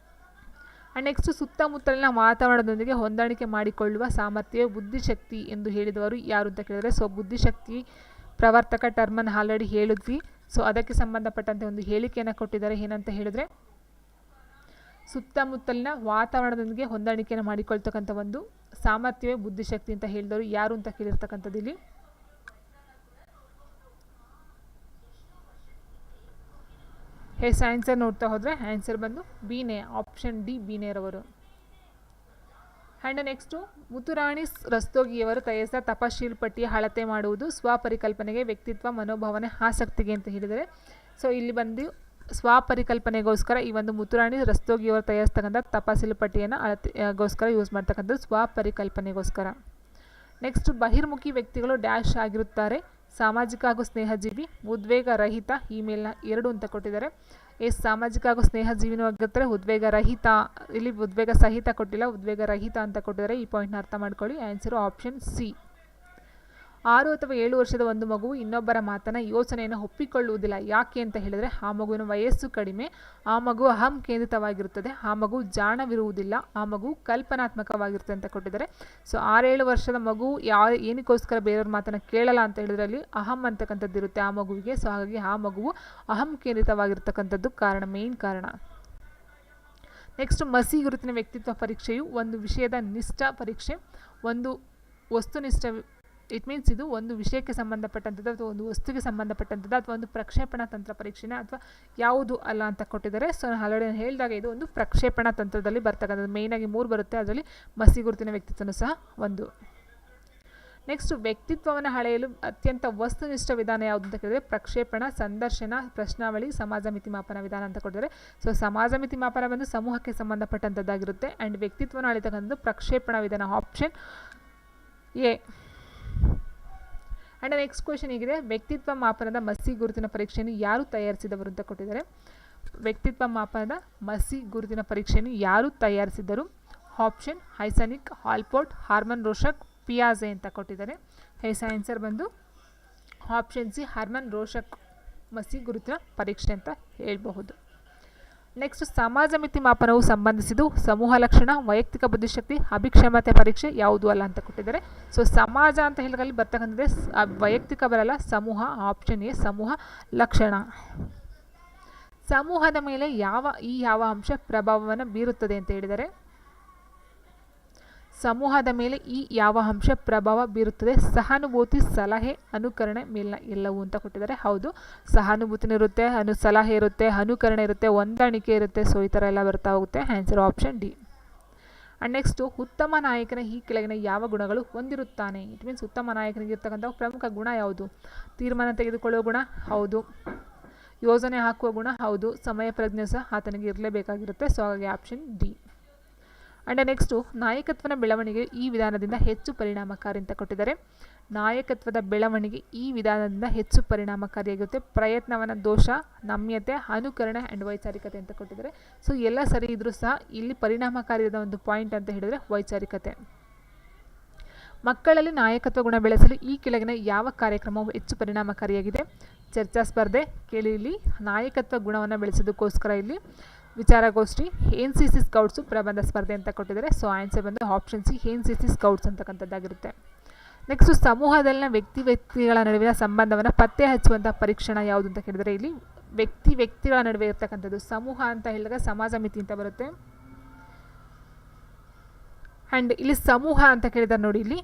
ಆ್ಯಂಡ್ ನೆಕ್ಸ್ಟ್ ಸುತ್ತಮುತ್ತಲಿನ ವಾತಾವರಣದೊಂದಿಗೆ ಹೊಂದಾಣಿಕೆ ಮಾಡಿಕೊಳ್ಳುವ ಸಾಮರ್ಥ್ಯವೇ ಬುದ್ಧಿಶಕ್ತಿ ಎಂದು ಹೇಳಿದವರು ಯಾರು ಅಂತ ಕೇಳಿದರೆ, ಸೊ ಬುದ್ಧಿಶಕ್ತಿ ಪ್ರವರ್ತಕ ಟರ್ಮನ್ನು ಆಲ್ರೆಡಿ ಹೇಳಿದ್ವಿ. ಸೊ ಅದಕ್ಕೆ ಸಂಬಂಧಪಟ್ಟಂತೆ ಒಂದು ಹೇಳಿಕೆಯನ್ನು ಕೊಟ್ಟಿದ್ದಾರೆ. ಏನಂತ ಹೇಳಿದ್ರೆ ಸುತ್ತಮುತ್ತಲಿನ ವಾತಾವರಣದೊಂದಿಗೆ ಹೊಂದಾಣಿಕೆಯನ್ನು ಮಾಡಿಕೊಳ್ತಕ್ಕಂಥ ಒಂದು ಸಾಮರ್ಥ್ಯವೇ ಬುದ್ಧಿಶಕ್ತಿ ಅಂತ ಹೇಳಿದವರು ಯಾರು ಅಂತ ಕೇಳಿರ್ತಕ್ಕಂಥದ್ದು ಇಲ್ಲಿ. ಆನ್ಸರ್ ನೋಡ್ತಾ ಹೋದರೆ ಆನ್ಸರ್ ಬಂದು ಬಿನೇ, ಆಪ್ಷನ್ ಡಿ ಬಿನೇರವರು. ಆ್ಯಂಡ್ ನೆಕ್ಸ್ಟು ಮುತುರಾಣಿ ರಸ್ತೋಗಿಯವರು ತಯಾರಿಸಿದ ತಪಾಶೀಲ್ ಪಟ್ಟಿಯ ಅಳತೆ ಮಾಡುವುದು ಸ್ವಪರಿಕಲ್ಪನೆಗೆ, ವ್ಯಕ್ತಿತ್ವ, ಮನೋಭಾವನೆ, ಆಸಕ್ತಿಗೆ ಅಂತ ಹೇಳಿದರೆ. ಸೊ ಇಲ್ಲಿ ಬಂದು ಸ್ವಪರಿಕಲ್ಪನೆಗೋಸ್ಕರ ಈ ಒಂದು ಮುತುರಾಣಿ ರಸ್ತೋಗಿಯವರು ತಯಾರಿಸ್ತಕ್ಕಂಥ ತಪಾಸೀಲು ಪಟ್ಟಿಯನ್ನು ಅಳತೆಗೋಸ್ಕರ ಯೂಸ್ ಮಾಡ್ತಕ್ಕಂಥದ್ದು ಸ್ವಪರಿಕಲ್ಪನೆಗೋಸ್ಕರ. ನೆಕ್ಸ್ಟ್ ಬಹಿರ್ಮುಖಿ ವ್ಯಕ್ತಿಗಳು ಡ್ಯಾಶ್ ಆಗಿರುತ್ತಾರೆ, ಸಾಮಾಜಿಕ ಹಾಗೂ ಸ್ನೇಹಜೀವಿ, ಉದ್ವೇಗ ರಹಿತ, ಇಮೇಲ್ನ 2 ಅಂತ ಕೊಟ್ಟಿದ್ದಾರೆ. ಸಾಮಾಜಿಕ ಹಾಗೂ ಸ್ನೇಹಜೀವಿನೂ ಆಗಿರ್ತಾರೆ, ಉದ್ವೇಗ ರಹಿತ, ಇಲ್ಲಿ ಉದ್ವೇಗ ಸಹಿತ ಕೊಟ್ಟಿಲ್ಲ, ಉದ್ವೇಗ ರಹಿತ ಅಂತ ಕೊಟ್ಟಿದ್ದಾರೆ. ಈ ಪಾಯಿಂಟ್ನ ಅರ್ಥ ಮಾಡ್ಕೊಳ್ಳಿ. Answer option C. 6 ಅಥವಾ 7 ವರ್ಷದ ಒಂದು ಮಗುವು ಇನ್ನೊಬ್ಬರ ಮಾತನ್ನ ಯೋಚನೆಯನ್ನು ಒಪ್ಪಿಕೊಳ್ಳುವುದಿಲ್ಲ. ಯಾಕೆ ಅಂತ ಹೇಳಿದರೆ ಆ ಮಗುವಿನ ವಯಸ್ಸು ಕಡಿಮೆ, ಆ ಮಗು ಅಹಂ ಕೇಂದ್ರಿತವಾಗಿರುತ್ತದೆ, ಆ ಮಗು ಜಾಣವಿರುವುದಿಲ್ಲ, ಆ ಮಗು ಕಲ್ಪನಾತ್ಮಕವಾಗಿರುತ್ತೆ ಅಂತ ಕೊಟ್ಟಿದ್ದಾರೆ. ಸೊ 6-7 ವರ್ಷದ ಮಗು ಏನಕ್ಕೋಸ್ಕರ ಬೇರೆಯವ್ರ ಮಾತನ್ನು ಕೇಳಲ್ಲ ಅಂತ ಹೇಳಿದ್ರೆ ಅಲ್ಲಿ ಅಹಂ ಅಂತಕ್ಕಂಥದ್ದು ಇರುತ್ತೆ ಆ ಮಗುವಿಗೆ. ಸೊ ಹಾಗಾಗಿ ಆ ಮಗುವು ಅಹಂ ಕೇಂದ್ರಿತವಾಗಿರ್ತಕ್ಕಂಥದ್ದು ಕಾರಣ, ಮೇನ್ ಕಾರಣ. ನೆಕ್ಸ್ಟ್ ಮಸಿ ಗುರುತಿನ ವ್ಯಕ್ತಿತ್ವ ಪರೀಕ್ಷೆಯು ಒಂದು ವಿಷಯದ ನಿಷ್ಠ ಪರೀಕ್ಷೆ, ಒಂದು ವಸ್ತುನಿಷ್ಠ. ಇಟ್ ಮೀನ್ಸ್ ಇದು ಒಂದು ವಿಷಯಕ್ಕೆ ಸಂಬಂಧಪಟ್ಟಂಥದ್ದು ಅಥವಾ ಒಂದು ವಸ್ತುವಿಗೆ ಸಂಬಂಧಪಟ್ಟಂಥದ್ದು ಅಥವಾ ಒಂದು ಪ್ರಕ್ಷೇಪಣಾ ತಂತ್ರ ಪರೀಕ್ಷೆನ ಅಥವಾ ಯಾವುದು ಅಲ್ಲ ಅಂತ ಕೊಟ್ಟಿದ್ದಾರೆ. ಸೊ ಆಲ್ರೆಡಿ ಹೇಳಿದಾಗ ಇದು ಒಂದು ಪ್ರಕ್ಷೇಪಣಾ ತಂತ್ರದಲ್ಲಿ ಬರ್ತಕ್ಕಂಥದ್ದು. ಮೇಯ್ನಾಗಿ 3 ಬರುತ್ತೆ, ಅದರಲ್ಲಿ ಮಸಿ ಗುರುತಿನ ವ್ಯಕ್ತಿತ್ವನೂ ಸಹ ಒಂದು. ನೆಕ್ಸ್ಟ್ ವ್ಯಕ್ತಿತ್ವವನ್ನು ಅಳೆಯಲು ಅತ್ಯಂತ ವಸ್ತುನಿಷ್ಠ ವಿಧಾನ ಯಾವುದು ಅಂತ ಕೇಳಿದರೆ ಪ್ರಕ್ಷೇಪಣ, ಸಂದರ್ಶನ, ಪ್ರಶ್ನಾವಳಿ, ಸಮಾಜ ಮಿತಿ ಮಾಪನ ವಿಧಾನ ಅಂತ ಕೊಟ್ಟಿದ್ದಾರೆ. ಸೊ ಸಮಾಜ ಮಿತಿ ಮಾಪನ ಬಂದು ಸಮೂಹಕ್ಕೆ ಸಂಬಂಧಪಟ್ಟಂಥದ್ದಾಗಿರುತ್ತೆ. ಆ್ಯಂಡ್ ವ್ಯಕ್ತಿತ್ವವನ್ನು ಅಳಿತಕ್ಕಂಥದ್ದು ಪ್ರಕ್ಷೇಪಣಾ ವಿಧಾನ, option A. And next question ಹೀಗಿದೆ, ವ್ಯಕ್ತಿತ್ವ ಮಾಪನದ ಮಸಿ ಗುರುತಿನ ಪರೀಕ್ಷೆಯನ್ನು ಯಾರು ತಯಾರಿಸಿದವರು ಅಂತ ಕೊಟ್ಟಿದ್ದಾರೆ. ವ್ಯಕ್ತಿತ್ವ ಮಾಪನದ ಮಸಿ ಗುರುತಿನ ಪರೀಕ್ಷೆಯನ್ನು ಯಾರು ತಯಾರಿಸಿದರು? ಆಪ್ಷನ್ ಹೈಸನಿಕ್, ಆಲ್ಪೋರ್ಟ್, ಹಾರ್ಮನ್ ರೋಷಕ್, ಪಿಯಾಜೆ ಅಂತ ಕೊಟ್ಟಿದ್ದಾರೆ. ಆನ್ಸರ್ ಬಂದು ಆಪ್ಷನ್ ಸಿ ಹಾರ್ಮನ್ ರೋಷಕ್ ಮಸಿ ಗುರುತಿನ ಪರೀಕ್ಷೆ ಅಂತ ಹೇಳಬಹುದು. ನೆಕ್ಸ್ಟ್ ಸಮಾಜ ಮಿತಿ ಮಾಪನವು ಸಂಬಂಧಿಸಿದ್ದು ಸಮೂಹ ಲಕ್ಷಣ, ವೈಯಕ್ತಿಕ ಬುದ್ಧಿಶಕ್ತಿ, ಅಭಿಕ್ಷಮತೆ ಪರೀಕ್ಷೆ ಯಾವುದು ಅಲ್ಲ ಅಂತ ಕೊಟ್ಟಿದ್ದಾರೆ. ಸೊ ಸಮಾಜ ಅಂತ ಹೇಳಿದಲ್ಲಿ ಬರ್ತಕ್ಕಂಥದ್ದೇ ವೈಯಕ್ತಿಕ ಬರಲ್ಲ, ಸಮೂಹ, ಆಪ್ಷನ್ ಎ ಸಮೂಹ ಲಕ್ಷಣ. ಸಮೂಹದ ಮೇಲೆ ಯಾವ ಅಂಶ ಪ್ರಭಾವವನ್ನು ಬೀರುತ್ತದೆ ಅಂತ ಹೇಳಿದರೆ ಸಮೂಹದ ಮೇಲೆ ಯಾವ ಅಂಶ ಪ್ರಭಾವ ಬೀರುತ್ತದೆ? ಸಹಾನುಭೂತಿ, ಸಲಹೆ, ಅನುಕರಣೆ, ಮೇಲಿನ ಎಲ್ಲವೂ ಅಂತ ಕೊಟ್ಟಿದ್ದಾರೆ. ಹೌದು, ಸಹಾನುಭೂತಿನೂ ಇರುತ್ತೆ, ಸಲಹೆ ಇರುತ್ತೆ, ಅನುಕರಣೆ ಇರುತ್ತೆ, ಹೊಂದಾಣಿಕೆ ಇರುತ್ತೆ. ಸೊ ಈ ಥರ ಎಲ್ಲ ಬರ್ತಾ ಹೋಗುತ್ತೆ. Answer option D. And next ಉತ್ತಮ ನಾಯಕನ ಈ ಕೆಳಗಿನ ಯಾವ ಗುಣಗಳು ಹೊಂದಿರುತ್ತಾನೆ? ಇಟ್ ಮೀನ್ಸ್ ಉತ್ತಮ ನಾಯಕನಿಗೆ ಇರ್ತಕ್ಕಂಥ ಪ್ರಮುಖ ಗುಣ ಯಾವುದು? ತೀರ್ಮಾನ ತೆಗೆದುಕೊಳ್ಳುವ ಗುಣ, ಹೌದು. ಯೋಜನೆ ಹಾಕುವ ಗುಣ, ಹೌದು. ಸಮಯ ಪ್ರಜ್ಞೆ ಸಹ ಆತನಿಗೆ ಇರಲೇಬೇಕಾಗಿರುತ್ತೆ. ಸೊ ಹಾಗಾಗಿ ಆಪ್ಷನ್ ಡಿ. ಆ್ಯಂಡ್ ನೆಕ್ಸ್ಟು ನಾಯಕತ್ವದ ಬೆಳವಣಿಗೆ ಈ ವಿಧಾನದಿಂದ ಹೆಚ್ಚು ಪರಿಣಾಮಕಾರಿ ಅಂತ ಕೊಟ್ಟಿದ್ದಾರೆ. ನಾಯಕತ್ವದ ಬೆಳವಣಿಗೆ ಈ ವಿಧಾನದಿಂದ ಹೆಚ್ಚು ಪರಿಣಾಮಕಾರಿಯಾಗಿರುತ್ತೆ. ಪ್ರಯತ್ನವನ ದೋಷ, ನಮ್ಯತೆ, ಅನುಕರಣೆ ಆ್ಯಂಡ್ ವೈಚಾರಿಕತೆ ಅಂತ ಕೊಟ್ಟಿದ್ದಾರೆ. ಸೊ ಎಲ್ಲ ಸರಿ ಇದ್ರೂ ಸಹ ಇಲ್ಲಿ ಪರಿಣಾಮಕಾರಿಯಾದ ಒಂದು ಪಾಯಿಂಟ್ ಅಂತ ಹೇಳಿದರೆ ವೈಚಾರಿಕತೆ. ಮಕ್ಕಳಲ್ಲಿ ನಾಯಕತ್ವ ಗುಣ ಬೆಳೆಸಲು ಈ ಕೆಳಗಿನ ಯಾವ ಕಾರ್ಯಕ್ರಮವು ಹೆಚ್ಚು ಪರಿಣಾಮಕಾರಿಯಾಗಿದೆ? ಚರ್ಚಾ ಸ್ಪರ್ಧೆ. ಕೇಳಿ ಇಲ್ಲಿ ನಾಯಕತ್ವ ಗುಣವನ್ನು ಬೆಳೆಸೋದಕ್ಕೋಸ್ಕರ ಇಲ್ಲಿ ವಿಚಾರಗೋಷ್ಠಿ, NCC ಸ್ಕೌಟ್ಸು, ಪ್ರಬಂಧ ಸ್ಪರ್ಧೆ ಅಂತ ಕೊಟ್ಟಿದ್ದಾರೆ. ಸೊ ಆನ್ಸರ್ ಬಂದು ಆಪ್ಷನ್ ಸಿ, NCC ಸ್ಕೌಟ್ಸ್ ಅಂತಕ್ಕಂಥದ್ದಾಗಿರುತ್ತೆ. ನೆಕ್ಸ್ಟು ಸಮೂಹದಲ್ಲಿನ ವ್ಯಕ್ತಿಗಳ ನಡುವಿನ ಸಂಬಂಧವನ್ನು ಪತ್ತೆ ಹಚ್ಚುವಂಥ ಪರೀಕ್ಷಣ ಯಾವುದು ಅಂತ ಕೇಳಿದರೆ ಇಲ್ಲಿ ವ್ಯಕ್ತಿಗಳ ನಡುವೆ ಇರ್ತಕ್ಕಂಥದ್ದು. ಸಮೂಹ ಅಂತ ಹೇಳಿದಾಗ ಸಮಾಜ ಮಿತಿ ಅಂತ ಬರುತ್ತೆ. ಆ್ಯಂಡ್ ಇಲ್ಲಿ ಸಮೂಹ ಅಂತ ಕೇಳಿದ್ದಾರೆ ನೋಡಿ, ಇಲ್ಲಿ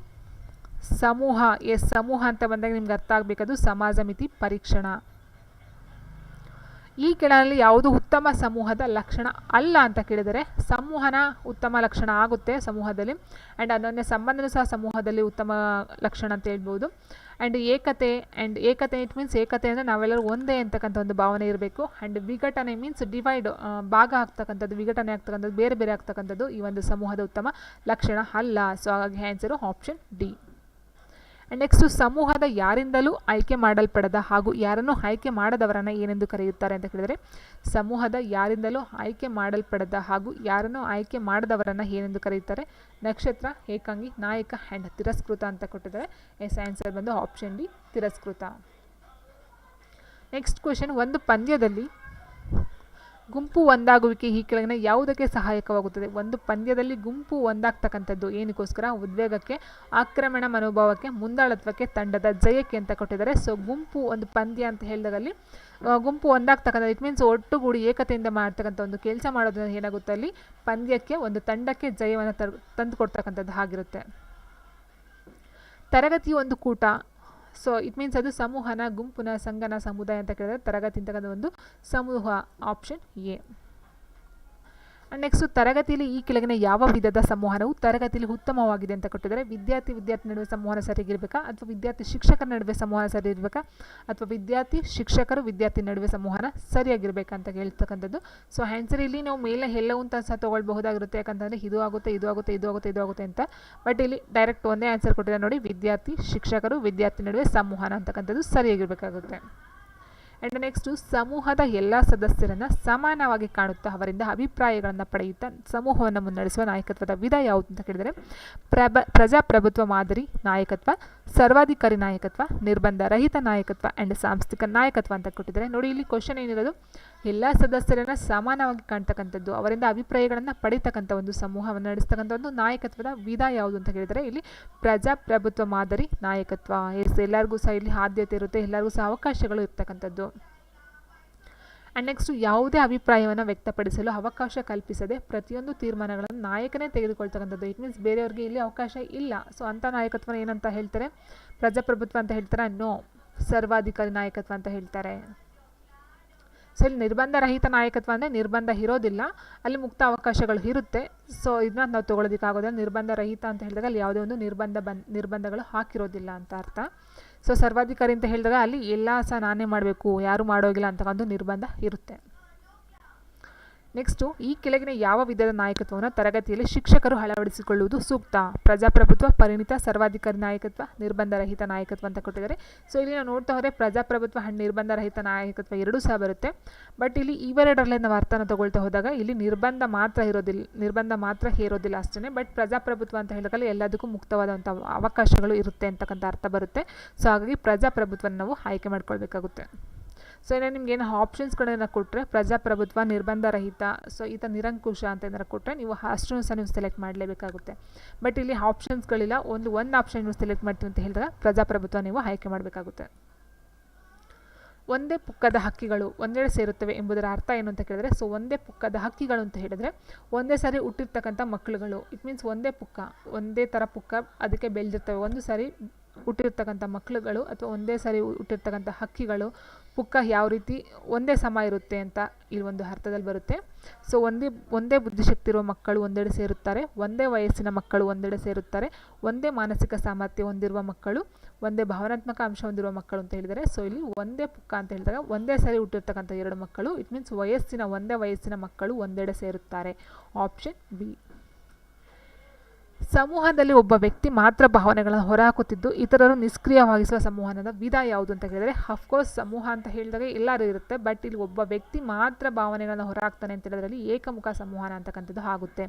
ಸಮೂಹ, ಸಮೂಹ ಅಂತ ಬಂದಾಗ ನಿಮ್ಗೆ ಅರ್ಥ ಆಗಬೇಕದು ಸಮಾಜ ಮಿತಿ ಪರೀಕ್ಷಣ. ಈ ಕೆಳನಲ್ಲಿ ಯಾವುದು ಉತ್ತಮ ಸಮೂಹದ ಲಕ್ಷಣ ಅಲ್ಲ ಅಂತ ಕೇಳಿದರೆ ಸಂವಹನ ಉತ್ತಮ ಲಕ್ಷಣ ಆಗುತ್ತೆ ಸಮೂಹದಲ್ಲಿ. ಆ್ಯಂಡ್ ಅನನ್ಯ ಸಂಬಂಧನೂ ಸಹ ಸಮೂಹದಲ್ಲಿ ಉತ್ತಮ ಲಕ್ಷಣ ಅಂತ ಹೇಳ್ಬೋದು. ಆ್ಯಂಡ್ ಏಕತೆ ಇಟ್ ಮೀನ್ಸ್ ಏಕತೆ ಅಂದರೆ ನಾವೆಲ್ಲರೂ ಒಂದೇ ಅಂತಕ್ಕಂಥ ಒಂದು ಭಾವನೆ ಇರಬೇಕು. ಆ್ಯಂಡ್ ವಿಘಟನೆ ಮೀನ್ಸ್ ಡಿವೈಡ್, ಭಾಗ ಆಗ್ತಕ್ಕಂಥದ್ದು, ವಿಘಟನೆ ಆಗ್ತಕ್ಕಂಥದ್ದು, ಬೇರೆ ಬೇರೆ ಆಗ್ತಕ್ಕಂಥದ್ದು ಈ ಒಂದು ಸಮೂಹದ ಉತ್ತಮ ಲಕ್ಷಣ ಅಲ್ಲ. ಸೊ ಹಾಗಾಗಿ answer option D. And next ಸಮೂಹದ ಯಾರಿಂದಲೂ ಆಯ್ಕೆ ಮಾಡಲ್ಪಡದ ಹಾಗೂ ಯಾರನ್ನು ಆಯ್ಕೆ ಮಾಡದವರನ್ನು ಏನೆಂದು ಕರೆಯುತ್ತಾರೆ ಅಂತ ಕೇಳಿದರೆ ಸಮೂಹದ ಯಾರಿಂದಲೂ ಆಯ್ಕೆ ಮಾಡಲ್ಪಡದ ಹಾಗೂ ಯಾರನ್ನು ಆಯ್ಕೆ ಮಾಡದವರನ್ನು ಏನೆಂದು ಕರೆಯುತ್ತಾರೆ? ನಕ್ಷತ್ರ, ಏಕಾಂಗಿ, ನಾಯಕ ಆ್ಯಂಡ್ ತಿರಸ್ಕೃತ ಅಂತ ಕೊಟ್ಟಿದ್ದಾರೆ. ಆನ್ಸರ್ ಬಂದು ಆಪ್ಷನ್ ಡಿ, ತಿರಸ್ಕೃತ. ನೆಕ್ಸ್ಟ್ ಕ್ವೆಶನ್, ಒಂದು ಪಂದ್ಯದಲ್ಲಿ ಗುಂಪು ಒಂದಾಗುವಿಕೆ ಈ ಕೆಳಗಿನ ಯಾವುದಕ್ಕೆ ಸಹಾಯಕವಾಗುತ್ತದೆ? ಒಂದು ಪಂದ್ಯದಲ್ಲಿ ಗುಂಪು ಒಂದಾಗ್ತಕ್ಕಂಥದ್ದು ಏನಕ್ಕೋಸ್ಕರ? ಉದ್ವೇಗಕ್ಕೆ, ಆಕ್ರಮಣ ಮನೋಭಾವಕ್ಕೆ, ಮುಂದಾಳತ್ವಕ್ಕೆ, ತಂಡದ ಜಯಕ್ಕೆ ಅಂತ ಕೊಟ್ಟಿದ್ದಾರೆ. ಸೊ ಗುಂಪು ಒಂದು ಪಂದ್ಯ ಅಂತ ಹೇಳಿದಾಗಲ್ಲಿ ಗುಂಪು ಒಂದಾಗ್ತಕ್ಕಂಥದ್ದು ಇಟ್ ಮೀನ್ಸ್ ಒಟ್ಟುಗೂಡಿ ಏಕತೆಯಿಂದ ಮಾಡ್ತಕ್ಕಂಥ ಒಂದು ಕೆಲಸ ಮಾಡೋದ್ರಿಂದ ಏನಾಗುತ್ತೆ ಅಲ್ಲಿ ಪಂದ್ಯಕ್ಕೆ, ಒಂದು ತಂಡಕ್ಕೆ ಜಯವನ್ನು ತಂದು ಕೊಡ್ತಕ್ಕಂಥದ್ದು ಆಗಿರುತ್ತೆ. ತರಗತಿ ಒಂದು ಕೂಟ. ಸೊ ಇಟ್ ಮೀನ್ಸ್ ಅದು ಸಮೂಹನ, ಗುಂಪುನ, ಸಂಘನ, ಸಮುದಾಯ ಅಂತ ಕೇಳಿದ್ರೆ ತರಗತಿ ಅಂತಕ್ಕಂಥ ಒಂದು ಸಮೂಹ. Option A. ಆ್ಯಂಡ್ ನೆಕ್ಸ್ಟು ತರಗತಿಯಲ್ಲಿ ಈ ಕೆಳಗಿನ ಯಾವ ವಿಧದ ಸಂವಹನವು ತರಗತಿಯಲ್ಲಿ ಉತ್ತಮವಾಗಿದೆ ಅಂತ ಕೊಟ್ಟಿದ್ದಾರೆ? ವಿದ್ಯಾರ್ಥಿ ನಡುವೆ ಸಂವಹನ ಸರಿಯಾಗಿರಬೇಕಾ, ಅಥವಾ ವಿದ್ಯಾರ್ಥಿ ಶಿಕ್ಷಕರ ನಡುವೆ ಸಂವಹನ ಸರಿ ಇರಬೇಕಾ, ಅಥವಾ ವಿದ್ಯಾರ್ಥಿ ಶಿಕ್ಷಕರು ವಿದ್ಯಾರ್ಥಿ ನಡುವೆ ಸಂವಹನ ಸರಿಯಾಗಿರಬೇಕಾ ಅಂತ ಹೇಳ್ತಕ್ಕಂಥದ್ದು. ಸೊ ಆನ್ಸರ್ ಇಲ್ಲಿ ನಾವು ಮೇಲೆ ಎಲ್ಲವೂ ಅಂತ ಸಹ ತೊಗೊಳ್ಬಹುದಾಗಿರುತ್ತೆ. ಯಾಕಂತಂದರೆ ಇದು ಆಗುತ್ತೆ, ಇದು ಆಗುತ್ತೆ, ಇದು ಆಗುತ್ತೆ, ಇದು ಆಗುತ್ತೆ ಅಂತ. ಬಟ್ ಇಲ್ಲಿ ಡೈರೆಕ್ಟ್ ಒಂದೇ ಆನ್ಸರ್ ಕೊಟ್ಟಿದ್ದಾರೆ ನೋಡಿ, ವಿದ್ಯಾರ್ಥಿ ಶಿಕ್ಷಕರು ವಿದ್ಯಾರ್ಥಿ ನಡುವೆ ಸಂವಹನ ಅಂತಕ್ಕಂಥದ್ದು ಸರಿಯಾಗಿರಬೇಕಾಗುತ್ತೆ. ಆ್ಯಂಡ್ ನೆಕ್ಸ್ಟು ಸಮೂಹದ ಎಲ್ಲ ಸದಸ್ಯರನ್ನು ಸಮಾನವಾಗಿ ಕಾಣುತ್ತಾ ಅವರಿಂದ ಅಭಿಪ್ರಾಯಗಳನ್ನು ಪಡೆಯುತ್ತಾ ಸಮೂಹವನ್ನು ಮುನ್ನಡೆಸುವ ನಾಯಕತ್ವದ ವಿಧ ಯಾವುದು ಅಂತ ಕೇಳಿದರೆ ಪ್ರಜಾಪ್ರಭುತ್ವ ಮಾದರಿ ನಾಯಕತ್ವ, ಸರ್ವಾಧಿಕಾರಿ ನಾಯಕತ್ವ, ನಿರ್ಬಂಧ ರಹಿತ ನಾಯಕತ್ವ ಆ್ಯಂಡ್ ಸಾಂಸ್ಥಿಕ ನಾಯಕತ್ವ ಅಂತ ಕೊಟ್ಟಿದ್ದಾರೆ. ನೋಡಿ ಇಲ್ಲಿ ಕ್ವಶನ್ ಏನಿರೋದು, ಎಲ್ಲ ಸದಸ್ಯರನ್ನು ಸಮಾನವಾಗಿ ಕಾಣ್ತಕ್ಕಂಥದ್ದು, ಅವರಿಂದ ಅಭಿಪ್ರಾಯಗಳನ್ನು ಪಡೀತಕ್ಕಂಥ ಒಂದು ಸಮೂಹವನ್ನು ನಡೆಸ್ತಕ್ಕಂಥ ಒಂದು ನಾಯಕತ್ವದ ವಿಧ ಯಾವುದು ಅಂತ ಹೇಳಿದರೆ ಇಲ್ಲಿ ಪ್ರಜಾಪ್ರಭುತ್ವ ಮಾದರಿ ನಾಯಕತ್ವ. ಎಲ್ಲರಿಗೂ ಸಹ ಇಲ್ಲಿ ಆದ್ಯತೆ ಇರುತ್ತೆ, ಎಲ್ಲರಿಗೂ ಸಹ ಅವಕಾಶಗಳು ಇರ್ತಕ್ಕಂಥದ್ದು. ಆ್ಯಂಡ್ ನೆಕ್ಸ್ಟು ಯಾವುದೇ ಅಭಿಪ್ರಾಯವನ್ನು ವ್ಯಕ್ತಪಡಿಸಲು ಅವಕಾಶ ಕಲ್ಪಿಸದೆ ಪ್ರತಿಯೊಂದು ತೀರ್ಮಾನಗಳನ್ನು ನಾಯಕನೇ ತೆಗೆದುಕೊಳ್ತಕ್ಕಂಥದ್ದು. ಇಟ್ ಮೀನ್ಸ್ ಬೇರೆಯವ್ರಿಗೆ ಇಲ್ಲಿ ಅವಕಾಶ ಇಲ್ಲ. ಸೊ ಅಂಥ ನಾಯಕತ್ವನ ಏನಂತ ಹೇಳ್ತಾರೆ? ಪ್ರಜಾಪ್ರಭುತ್ವ ಅಂತ ಹೇಳ್ತಾರೆ, ನೋ ಸರ್ವಾಧಿಕಾರಿ ನಾಯಕತ್ವ ಅಂತ ಹೇಳ್ತಾರೆ. ಸೊ ಇಲ್ಲಿ ನಿರ್ಬಂಧ ರಹಿತ ನಾಯಕತ್ವ ಅಂದರೆ ನಿರ್ಬಂಧ ಇರೋದಿಲ್ಲ, ಅಲ್ಲಿ ಮುಕ್ತ ಅವಕಾಶಗಳು ಇರುತ್ತೆ. ಸೊ ಇದನ್ನ ನಾವು ತೊಗೊಳೋದಕ್ಕಾಗೋದಿಲ್ಲ. ನಿರ್ಬಂಧ ರಹಿತ ಅಂತ ಹೇಳಿದಾಗ ಅಲ್ಲಿ ಯಾವುದೇ ಒಂದು ನಿರ್ಬಂಧಗಳು ಹಾಕಿರೋದಿಲ್ಲ ಅಂತ ಅರ್ಥ. ಸೊ ಸರ್ವಾಧಿಕಾರಿ ಅಂತ ಹೇಳಿದಾಗ ಅಲ್ಲಿ ಎಲ್ಲ ಸಹ ನಾನೇ ಮಾಡಬೇಕು, ಯಾರು ಮಾಡೋಗಿಲ್ಲ ಅಂತ ಒಂದು ನಿರ್ಬಂಧ ಇರುತ್ತೆ. ನೆಕ್ಸ್ಟು ಈ ಕೆಳಗಿನ ಯಾವ ವಿಧದ ನಾಯಕತ್ವವನ್ನು ತರಗತಿಯಲ್ಲಿ ಶಿಕ್ಷಕರು ಅಳವಡಿಸಿಕೊಳ್ಳುವುದು ಸೂಕ್ತ? ಪ್ರಜಾಪ್ರಭುತ್ವ, ಪರಿಣಿತ, ಸರ್ವಾಧಿಕಾರಿ ನಾಯಕತ್ವ, ನಿರ್ಬಂಧ ರಹಿತ ನಾಯಕತ್ವ ಅಂತ ಕೊಟ್ಟಿದ್ದಾರೆ. ಸೊ ಇಲ್ಲಿ ನಾವು ನೋಡ್ತಾ ಹೋದರೆ ಪ್ರಜಾಪ್ರಭುತ್ವ ಹಾಗೂ ನಿರ್ಬಂಧ ರಹಿತ ನಾಯಕತ್ವ ಎರಡೂ ಸಹ ಬರುತ್ತೆ. ಬಟ್ ಇಲ್ಲಿ ಇವೆರಡರಲ್ಲೇ ನಾವು ಅರ್ಥನ ತಗೊಳ್ತಾ ಹೋದಾಗ ಇಲ್ಲಿ ನಿರ್ಬಂಧ ಮಾತ್ರ ಇರೋದಿಲ್ಲ ಅಷ್ಟೇ. ಬಟ್ ಪ್ರಜಾಪ್ರಭುತ್ವ ಅಂತ ಹೇಳಿದಾಗ ಎಲ್ಲದಕ್ಕೂ ಮುಕ್ತವಾದಂಥ ಅವಕಾಶಗಳು ಇರುತ್ತೆ ಅಂತಕ್ಕಂಥ ಅರ್ಥ ಬರುತ್ತೆ. ಸೊ ಹಾಗಾಗಿ ಪ್ರಜಾಪ್ರಭುತ್ವನ ನಾವು ಆಯ್ಕೆ ಮಾಡ್ಕೊಳ್ಬೇಕಾಗುತ್ತೆ. ಸೊ ಏನೇ ನಿಮ್ಗೇನು ಆಪ್ಷನ್ಸ್ಗಳನ್ನ ಕೊಟ್ಟರೆ ಪ್ರಜಾಪ್ರಭುತ್ವ, ನಿರ್ಬಂಧ ರಹಿತ, ಸೊ ಈ ಥರ ನಿರಂಕುಶ ಅಂತ ಏನಾರು ಕೊಟ್ಟರೆ ನೀವು ಅಷ್ಟನ್ನು ಸಹ ನೀವು ಸೆಲೆಕ್ಟ್ ಮಾಡಲೇಬೇಕಾಗುತ್ತೆ. ಬಟ್ ಇಲ್ಲಿ ಆಪ್ಷನ್ಸ್ಗಳಿಲ್ಲ, ಒಂದು ಆಪ್ಷನ್ ನೀವು ಸೆಲೆಕ್ಟ್ ಮಾಡ್ತೀವಿ ಅಂತ ಹೇಳಿದಾಗ ಪ್ರಜಾಪ್ರಭುತ್ವ ನೀವು ಆಯ್ಕೆ ಮಾಡಬೇಕಾಗುತ್ತೆ. ಒಂದೇ ಪುಕ್ಕದ ಹಕ್ಕಿಗಳು ಒಂದೆಡೆ ಸೇರುತ್ತವೆ ಎಂಬುದರ ಅರ್ಥ ಏನು ಅಂತ ಕೇಳಿದ್ರೆ, ಸೊ ಒಂದೇ ಪುಕ್ಕದ ಹಕ್ಕಿಗಳು ಅಂತ ಹೇಳಿದರೆ ಒಂದೇ ಸಾರಿ ಹುಟ್ಟಿರ್ತಕ್ಕಂಥ ಮಕ್ಕಳುಗಳು. ಇಟ್ ಮೀನ್ಸ್ ಒಂದೇ ಪುಕ್ಕ, ಒಂದೇ ಥರ ಪುಕ್ಕ ಅದಕ್ಕೆ ಬೆಳೆದಿರ್ತವೆ. ಒಂದು ಸಾರಿ ಹುಟ್ಟಿರ್ತಕ್ಕಂಥ ಮಕ್ಕಳುಗಳು ಅಥವಾ ಒಂದೇ ಸಾರಿ ಹುಟ್ಟಿರ್ತಕ್ಕಂಥ ಹಕ್ಕಿಗಳು ಪುಕ್ಕ ಯಾವ ರೀತಿ ಒಂದೇ ಸಮ ಇರುತ್ತೆ ಅಂತ ಇಲ್ಲಿ ಒಂದು ಅರ್ಥದಲ್ಲಿ ಬರುತ್ತೆ. ಸೊ ಒಂದೇ ಬುದ್ಧಿಶಕ್ತಿ ಇರುವ ಮಕ್ಕಳು ಒಂದೆಡೆ ಸೇರುತ್ತಾರೆ, ಒಂದೇ ವಯಸ್ಸಿನ ಮಕ್ಕಳು ಒಂದೆಡೆ ಸೇರುತ್ತಾರೆ, ಒಂದೇ ಮಾನಸಿಕ ಸಾಮರ್ಥ್ಯ ಹೊಂದಿರುವ ಮಕ್ಕಳು, ಒಂದೇ ಭಾವನಾತ್ಮಕ ಅಂಶ ಹೊಂದಿರುವ ಮಕ್ಕಳು ಅಂತ ಹೇಳಿದರೆ. ಸೊ ಇಲ್ಲಿ ಒಂದೇ ಪುಕ್ಕ ಅಂತ ಹೇಳಿದಾಗ ಒಂದೇ ಸಾರಿ ಹುಟ್ಟಿರ್ತಕ್ಕಂಥ ಎರಡು ಮಕ್ಕಳು, ಇಟ್ ಮೀನ್ಸ್ ಒಂದೇ ವಯಸ್ಸಿನ ಮಕ್ಕಳು ಒಂದೆಡೆ ಸೇರುತ್ತಾರೆ. Option B. ಸಮೂಹದಲ್ಲಿ ಒಬ್ಬ ವ್ಯಕ್ತಿ ಮಾತ್ರ ಭಾವನೆಗಳನ್ನು ಹೊರಹಾಕುತ್ತಿದ್ದು ಇತರರು ನಿಷ್ಕ್ರಿಯವಾಗಿಸುವ ಸಂವಹನದ ವಿಧ ಯಾವುದು ಅಂತ ಕೇಳಿದರೆ, ಅಫ್ಕೋರ್ಸ್ ಸಮೂಹ ಅಂತ ಹೇಳಿದಾಗ ಎಲ್ಲರೂ ಇರುತ್ತೆ, ಬಟ್ ಇಲ್ಲಿ ಒಬ್ಬ ವ್ಯಕ್ತಿ ಮಾತ್ರ ಭಾವನೆಗಳನ್ನು ಹೊರಹಾಕ್ತಾನೆ ಅಂತ ಹೇಳಿದ್ರಲ್ಲಿ ಏಕಮುಖ ಸಂವಹನ ಅಂತಕ್ಕಂಥದ್ದು ಆಗುತ್ತೆ.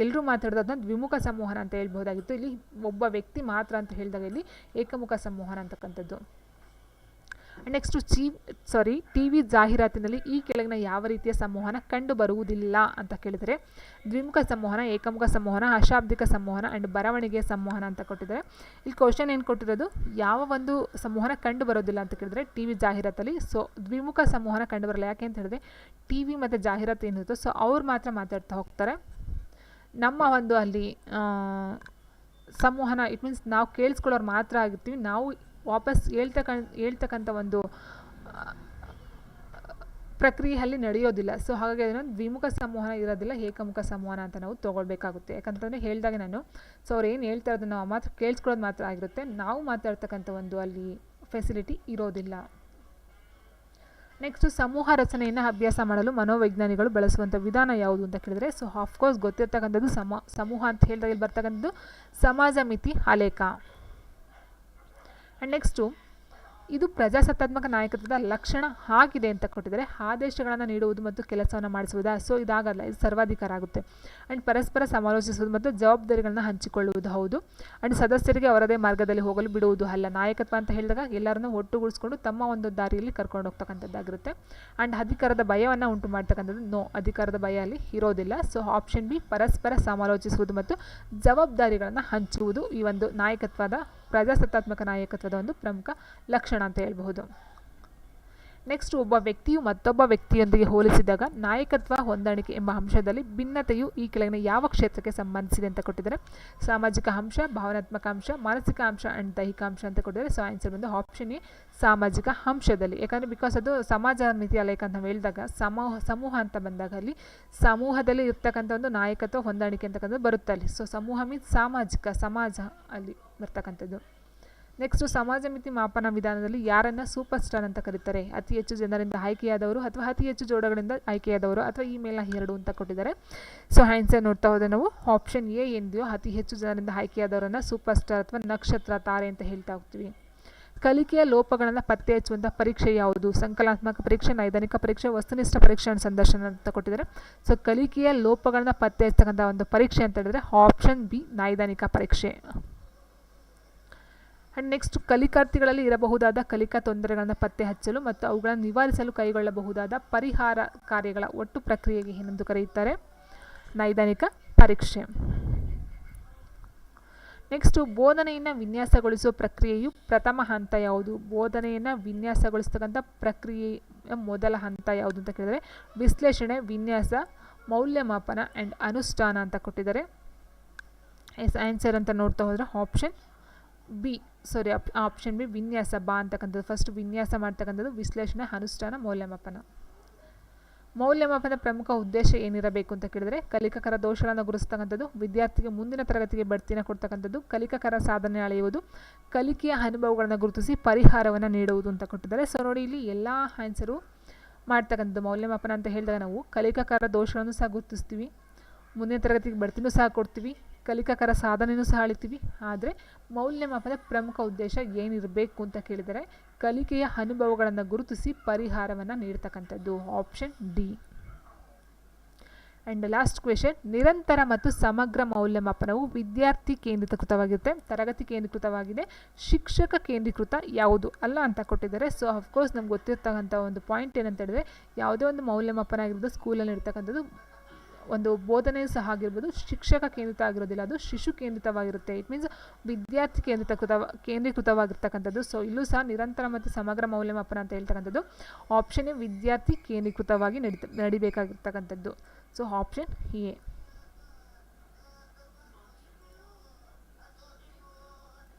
ಎಲ್ಲರೂ ಮಾತಾಡೋದನ್ನ ದ್ವಿಮುಖ ಸಂವಹನ ಅಂತ ಹೇಳ್ಬೋದಾಗಿತ್ತು. ಇಲ್ಲಿ ಒಬ್ಬ ವ್ಯಕ್ತಿ ಮಾತ್ರ ಅಂತ ಹೇಳಿದಾಗ ಇಲ್ಲಿ ಏಕಮುಖ ಸಂವಹನ ಅಂತಕ್ಕಂಥದ್ದು. ನೆಕ್ಸ್ಟ್ ಟಿವಿ ಜಾಹೀರಾತಿನಲ್ಲಿ ಈ ಕೆಳಗಿನ ಯಾವ ರೀತಿಯ ಸಂವಹನ ಕಂಡು ಬರುವುದಿಲ್ಲ ಅಂತ ಕೇಳಿದರೆ, ದ್ವಿಮುಖ ಸಂವಹನ, ಏಕಮುಖ ಸಂವಹನ, ಅಶಾಬ್ದಿಕ ಸಂವಹನ ಆ್ಯಂಡ್ ಬರವಣಿಗೆ ಸಂವಹನ ಅಂತ ಕೊಟ್ಟಿದ್ದಾರೆ. ಇಲ್ಲಿ ಕ್ವಶನ್ ಏನು ಕೊಟ್ಟಿರೋದು, ಯಾವ ಒಂದು ಸಂವಹನ ಕಂಡು ಬರೋದಿಲ್ಲ ಅಂತ ಕೇಳಿದರೆ ಟಿವಿ ಜಾಹೀರಾತಲ್ಲಿ. ಸೊ ದ್ವಿಮುಖ ಸಂವಹನ ಕಂಡು ಬರಲ್ಲ. ಯಾಕೆ ಅಂತ ಹೇಳಿದ್ರೆ ಟಿವಿ ಮತ್ತು ಜಾಹೀರಾತು ಏನಿರುತ್ತೋ ಸೊ ಅವ್ರು ಮಾತ್ರ ಮಾತಾಡ್ತಾ ಹೋಗ್ತಾರೆ. ನಮ್ಮ ಒಂದು ಅಲ್ಲಿ ಸಂವಹನ ಇಟ್ ಮೀನ್ಸ್ ನಾವು ಕೇಳಿಸ್ಕೊಳ್ಳೋರು ಮಾತ್ರ ಆಗಿರ್ತೀವಿ, ನಾವು ವಾಪಸ್ ಹೇಳ್ತಕ್ಕಂಥ ಒಂದು ಪ್ರಕ್ರಿಯೆಯಲ್ಲಿ ನಡೆಯೋದಿಲ್ಲ. ಸೊ ಹಾಗಾಗಿ ಅದನ್ನು ದ್ವಿಮುಖ ಸಂವಹನ ಇರೋದಿಲ್ಲ, ಏಕಮುಖ ಸಂವಹನ ಅಂತ ನಾವು ತೊಗೊಳ್ಬೇಕಾಗುತ್ತೆ. ಯಾಕಂತಂದರೆ ಹೇಳಿದಾಗ ನಾನು ಸೊ ಅವ್ರು ಏನು ಹೇಳ್ತಾ ಇರೋದನ್ನು ನಾವು ಮಾತ್ರ ಕೇಳಿಸ್ಕೊಳ್ಳೋದು ಮಾತ್ರ ಆಗಿರುತ್ತೆ, ನಾವು ಮಾತಾಡ್ತಕ್ಕಂಥ ಒಂದು ಅಲ್ಲಿ ಫೆಸಿಲಿಟಿ ಇರೋದಿಲ್ಲ. ನೆಕ್ಸ್ಟ್ ಸಮೂಹ ರಚನೆಯನ್ನು ಅಭ್ಯಾಸ ಮಾಡಲು ಮನೋವೈಜ್ಞಾನಿಗಳು ಬಳಸುವಂಥ ವಿಧಾನ ಯಾವುದು ಅಂತ ಕೇಳಿದರೆ, ಸೊ ಆಫ್ಕೋರ್ಸ್ ಗೊತ್ತಿರ್ತಕ್ಕಂಥದ್ದು ಸಮೂಹ ಅಂತ ಹೇಳಿದಾಗ ಇಲ್ಲಿ ಬರ್ತಕ್ಕಂಥದ್ದು ಸಮಾಜ ಮಿತಿ ಆಲೇಖ. ಆ್ಯಂಡ್ ನೆಕ್ಸ್ಟು ಇದು ಪ್ರಜಾಸತ್ತಾತ್ಮಕ ನಾಯಕತ್ವದ ಲಕ್ಷಣ ಆಗಿದೆ ಅಂತ ಕೊಟ್ಟಿದ್ದಾರೆ. ಆದೇಶಗಳನ್ನು ನೀಡುವುದು ಮತ್ತು ಕೆಲಸವನ್ನು ಮಾಡಿಸುವುದಾ, ಸೊ ಇದಾಗಲ್ಲ, ಇದು ಸರ್ವಾಧಿಕಾರ ಆಗುತ್ತೆ. ಆ್ಯಂಡ್ ಪರಸ್ಪರ ಸಮಾಲೋಚಿಸುವುದು ಮತ್ತು ಜವಾಬ್ದಾರಿಗಳನ್ನು ಹಂಚಿಕೊಳ್ಳುವುದು ಹೌದು. ಆ್ಯಂಡ್ ಸದಸ್ಯರಿಗೆ ಅವರದೇ ಮಾರ್ಗದಲ್ಲಿ ಹೋಗಲು ಬಿಡುವುದು ಅಲ್ಲ. ನಾಯಕತ್ವ ಅಂತ ಹೇಳಿದಾಗ ಎಲ್ಲರನ್ನೂ ಒಟ್ಟುಗೂಡಿಸ್ಕೊಂಡು ತಮ್ಮ ಒಂದು ದಾರಿಯಲ್ಲಿ ಕರ್ಕೊಂಡು ಹೋಗ್ತಕ್ಕಂಥದ್ದಾಗಿರುತ್ತೆ. ಆ್ಯಂಡ್ ಅಧಿಕಾರದ ಭಯವನ್ನು ಉಂಟು ಮಾಡ್ತಕ್ಕಂಥದ್ದು ನೋ, ಅಧಿಕಾರದ ಭಯ ಅಲ್ಲಿ ಇರೋದಿಲ್ಲ. ಸೊ ಆಪ್ಷನ್ ಬಿ ಪರಸ್ಪರ ಸಮಾಲೋಚಿಸುವುದು ಮತ್ತು ಜವಾಬ್ದಾರಿಗಳನ್ನು ಹಂಚುವುದು ಈ ಒಂದು ನಾಯಕತ್ವದ ಪ್ರಜಾಸತ್ತಾತ್ಮಕ ನಾಯಕತ್ವದ ಒಂದು ಪ್ರಮುಖ ಲಕ್ಷಣ ಅಂತ ಹೇಳ್ಬಹುದು. ನೆಕ್ಸ್ಟ್ ಒಬ್ಬ ವ್ಯಕ್ತಿಯು ಮತ್ತೊಬ್ಬ ವ್ಯಕ್ತಿಯೊಂದಿಗೆ ಹೋಲಿಸಿದಾಗ ನಾಯಕತ್ವ ಹೊಂದಾಣಿಕೆ ಎಂಬ ಅಂಶದಲ್ಲಿ ಭಿನ್ನತೆಯು ಈ ಕೆಳಗಿನ ಯಾವ ಕ್ಷೇತ್ರಕ್ಕೆ ಸಂಬಂಧಿಸಿದೆ ಅಂತ ಕೊಟ್ಟಿದ್ದಾರೆ. ಸಾಮಾಜಿಕ ಅಂಶ, ಭಾವನಾತ್ಮಕ ಅಂಶ, ಮಾನಸಿಕ ಅಂಶ ಆ್ಯಂಡ್ ದೈಹಿಕ ಅಂಶ ಅಂತ ಕೊಟ್ಟಿದ್ದಾರೆ. ಸೊ ಆನ್ಸರ್ ಬಂದು ಆಪ್ಷನ್ ಎ ಸಾಮಾಜಿಕ ಅಂಶದಲ್ಲಿ. ಯಾಕಂದರೆ ಬಿಕಾಸ್ ಅದು ಸಮಾಜ ಮಿತಿ ಆಲೇಖ ಅಂತ ಹೇಳಿದಾಗ ಸಮೂಹ ಅಂತ ಬಂದಾಗ ಅಲ್ಲಿ ಸಮೂಹದಲ್ಲಿ ಇರ್ತಕ್ಕಂಥ ಒಂದು ನಾಯಕತ್ವ ಹೊಂದಾಣಿಕೆ ಅಂತಕ್ಕಂಥದ್ದು ಬರುತ್ತೆ ಅಲ್ಲಿ. ಸೊ ಸಮೂಹ ಮೀನ್ಸ್ ಸಾಮಾಜಿಕ, ಸಮಾಜ ಅಲ್ಲಿ ಬರ್ತಕ್ಕಂಥದ್ದು. ನೆಕ್ಸ್ಟು ಸಮಾಜ ಮಿತಿ ಮಾಪನ ವಿಧಾನದಲ್ಲಿ ಯಾರನ್ನು ಸೂಪರ್ ಸ್ಟಾರ್ ಅಂತ ಕರೀತಾರೆ? ಅತಿ ಹೆಚ್ಚು ಜನರಿಂದ ಆಯ್ಕೆಯಾದವರು ಅಥವಾ ಅತಿ ಹೆಚ್ಚು ಜೋಡಗಳಿಂದ ಆಯ್ಕೆಯಾದವರು ಅಥವಾ ಈ ಮೇಲಿನ ಎರಡು ಅಂತ ಕೊಟ್ಟಿದ್ದಾರೆ. ಸೊ ಆನ್ಸರ್ ನೋಡ್ತಾ ಹೋದರೆ ನಾವು ಆಪ್ಷನ್ ಎ ಏನಿದೆಯೋ ಅತಿ ಹೆಚ್ಚು ಜನರಿಂದ ಆಯ್ಕೆಯಾದವರನ್ನು ಸೂಪರ್ ಸ್ಟಾರ್ ಅಥವಾ ನಕ್ಷತ್ರ ತಾರೆ ಅಂತ ಹೇಳ್ತಾ ಹೋಗ್ತೀವಿ. ಕಲಿಕೆಯ ಲೋಪಗಳನ್ನು ಪತ್ತೆ ಹಚ್ಚುವಂಥ ಪರೀಕ್ಷೆ ಯಾವುದು? ಸಂಕಲನಾತ್ಮಕ ಪರೀಕ್ಷೆ, ನೈದಾನಿಕ ಪರೀಕ್ಷೆ, ವಸ್ತುನಿಷ್ಠ ಪರೀಕ್ಷೆ ಅಂಡ್ ಸಂದರ್ಶನ ಅಂತ ಕೊಟ್ಟಿದ್ದಾರೆ. ಸೊ ಕಲಿಕೆಯ ಲೋಪಗಳನ್ನು ಪತ್ತೆ ಹಚ್ಚತಕ್ಕಂಥ ಒಂದು ಪರೀಕ್ಷೆ ಅಂತ ಹೇಳಿದ್ರೆ ಆಪ್ಷನ್ ಬಿ ನೈದಾನಿಕ ಪರೀಕ್ಷೆ. ಆ್ಯಂಡ್ ನೆಕ್ಸ್ಟ್ ಕಲಿಕಾರ್ಥಿಗಳಲ್ಲಿ ಇರಬಹುದಾದ ಕಲಿಕಾ ತೊಂದರೆಗಳನ್ನು ಪತ್ತೆ ಹಚ್ಚಲು ಮತ್ತು ಅವುಗಳನ್ನು ನಿವಾರಿಸಲು ಕೈಗೊಳ್ಳಬಹುದಾದ ಪರಿಹಾರ ಕಾರ್ಯಗಳ ಒಟ್ಟು ಪ್ರಕ್ರಿಯೆಗೆ ಏನೆಂದು ಕರೆಯುತ್ತಾರೆ? ನೈದಾನಿಕ ಪರೀಕ್ಷೆ. ನೆಕ್ಸ್ಟು ಬೋಧನೆಯನ್ನು ವಿನ್ಯಾಸಗೊಳಿಸುವ ಪ್ರಕ್ರಿಯೆಯು ಪ್ರಥಮ ಹಂತ ಯಾವುದು? ಬೋಧನೆಯನ್ನು ವಿನ್ಯಾಸಗೊಳಿಸ್ತಕ್ಕಂಥ ಪ್ರಕ್ರಿಯೆಯ ಮೊದಲ ಹಂತ ಯಾವುದು ಅಂತ ಕೇಳಿದರೆ ವಿಶ್ಲೇಷಣೆ, ವಿನ್ಯಾಸ, ಮೌಲ್ಯಮಾಪನ ಆ್ಯಂಡ್ ಅನುಷ್ಠಾನ ಅಂತ ಕೊಟ್ಟಿದ್ದಾರೆ. ಆನ್ಸರ್ ಅಂತ ನೋಡ್ತಾ ಹೋದರೆ ಆಪ್ಷನ್ ಬಿ ವಿನ್ಯಾಸ ಬಾ ಅಂತಕ್ಕಂಥದ್ದು. ಫಸ್ಟ್ ವಿನ್ಯಾಸ ಮಾಡ್ತಕ್ಕಂಥದ್ದು, ವಿಶ್ಲೇಷಣೆ, ಅನುಷ್ಠಾನ, ಮೌಲ್ಯಮಾಪನ. ಮೌಲ್ಯಮಾಪನದ ಪ್ರಮುಖ ಉದ್ದೇಶ ಏನಿರಬೇಕು ಅಂತ ಕೇಳಿದರೆ ಕಲಿಕಕರ ದೋಷಗಳನ್ನು ಗುರುತಿಸ್ತಕ್ಕಂಥದ್ದು, ವಿದ್ಯಾರ್ಥಿಗೆ ಮುಂದಿನ ತರಗತಿಗೆ ಬಡ್ತಿನ ಕೊಡ್ತಕ್ಕಂಥದ್ದು, ಕಲಿಕಕರ ಸಾಧನೆ ಅಳೆಯುವುದು, ಕಲಿಕೆಯ ಅನುಭವಗಳನ್ನು ಗುರುತಿಸಿ ಪರಿಹಾರವನ್ನು ನೀಡುವುದು ಅಂತ ಕೊಟ್ಟಿದ್ದಾರೆ. ಸೊ ನೋಡಿ ಇಲ್ಲಿ ಎಲ್ಲ ಆನ್ಸರು ಮಾಡ್ತಕ್ಕಂಥದ್ದು. ಮೌಲ್ಯಮಾಪನ ಅಂತ ಹೇಳಿದಾಗ ನಾವು ಕಲಿಕಕರ ದೋಷಗಳನ್ನು ಸಹ ಗುರುತಿಸ್ತೀವಿ, ಮುಂದಿನ ತರಗತಿಗೆ ಬಡ್ತಿನೂ ಸಹ ಕೊಡ್ತೀವಿ, ಕಲಿಕಕರ ಸಾಧನೆಯೂ ಸಹ ಅಳಿತೀವಿ. ಆದರೆ ಮೌಲ್ಯಮಾಪನದ ಪ್ರಮುಖ ಉದ್ದೇಶ ಏನಿರಬೇಕು ಅಂತ ಕೇಳಿದರೆ ಕಲಿಕೆಯ ಅನುಭವಗಳನ್ನು ಗುರುತಿಸಿ ಪರಿಹಾರವನ್ನು ನೀಡ್ತಕ್ಕಂಥದ್ದು. Option D. And last question, ನಿರಂತರ ಮತ್ತು ಸಮಗ್ರ ಮೌಲ್ಯಮಾಪನವು ವಿದ್ಯಾರ್ಥಿ ಕೇಂದ್ರೀಕೃತವಾಗಿರುತ್ತೆ, ತರಗತಿ ಕೇಂದ್ರೀಕೃತವಾಗಿದೆ, ಶಿಕ್ಷಕ ಕೇಂದ್ರೀಕೃತ ಯಾವುದು ಅಲ್ಲ ಅಂತ ಕೊಟ್ಟಿದ್ದಾರೆ. ಸೊ ಅಫ್ಕೋರ್ಸ್ ನಮ್ಗೆ ಗೊತ್ತಿರ್ತಕ್ಕಂಥ ಒಂದು ಪಾಯಿಂಟ್ ಏನಂತ ಹೇಳಿದ್ರೆ ಯಾವುದೇ ಒಂದು ಮೌಲ್ಯಮಾಪನ ಆಗಿರೋದು ಸ್ಕೂಲಲ್ಲಿ ಇರ್ತಕ್ಕಂಥದ್ದು ಒಂದು ಬೋಧನೆಯೂ ಸಹ ಆಗಿರ್ಬೋದು ಶಿಕ್ಷಕ ಕೇಂದ್ರಿತ ಆಗಿರೋದಿಲ್ಲ, ಅದು ಶಿಶು ಕೇಂದ್ರಿತವಾಗಿರುತ್ತೆ. ಇಟ್ ಮೀನ್ಸ್ ವಿದ್ಯಾರ್ಥಿ ಕೇಂದ್ರೀಕೃತವಾಗಿರ್ತಕ್ಕಂಥದ್ದು. ಸೊ ಇಲ್ಲೂ ಸಹ ನಿರಂತರ ಮತ್ತು ಸಮಗ್ರ ಮೌಲ್ಯಮಾಪನ ಅಂತ ಹೇಳ್ತಕ್ಕಂಥದ್ದು ಆಪ್ಷನ್ ಎ ವಿದ್ಯಾರ್ಥಿ ಕೇಂದ್ರೀಕೃತವಾಗಿ ನಡಿಬೇಕಾಗಿರ್ತಕ್ಕಂಥದ್ದು. So option A.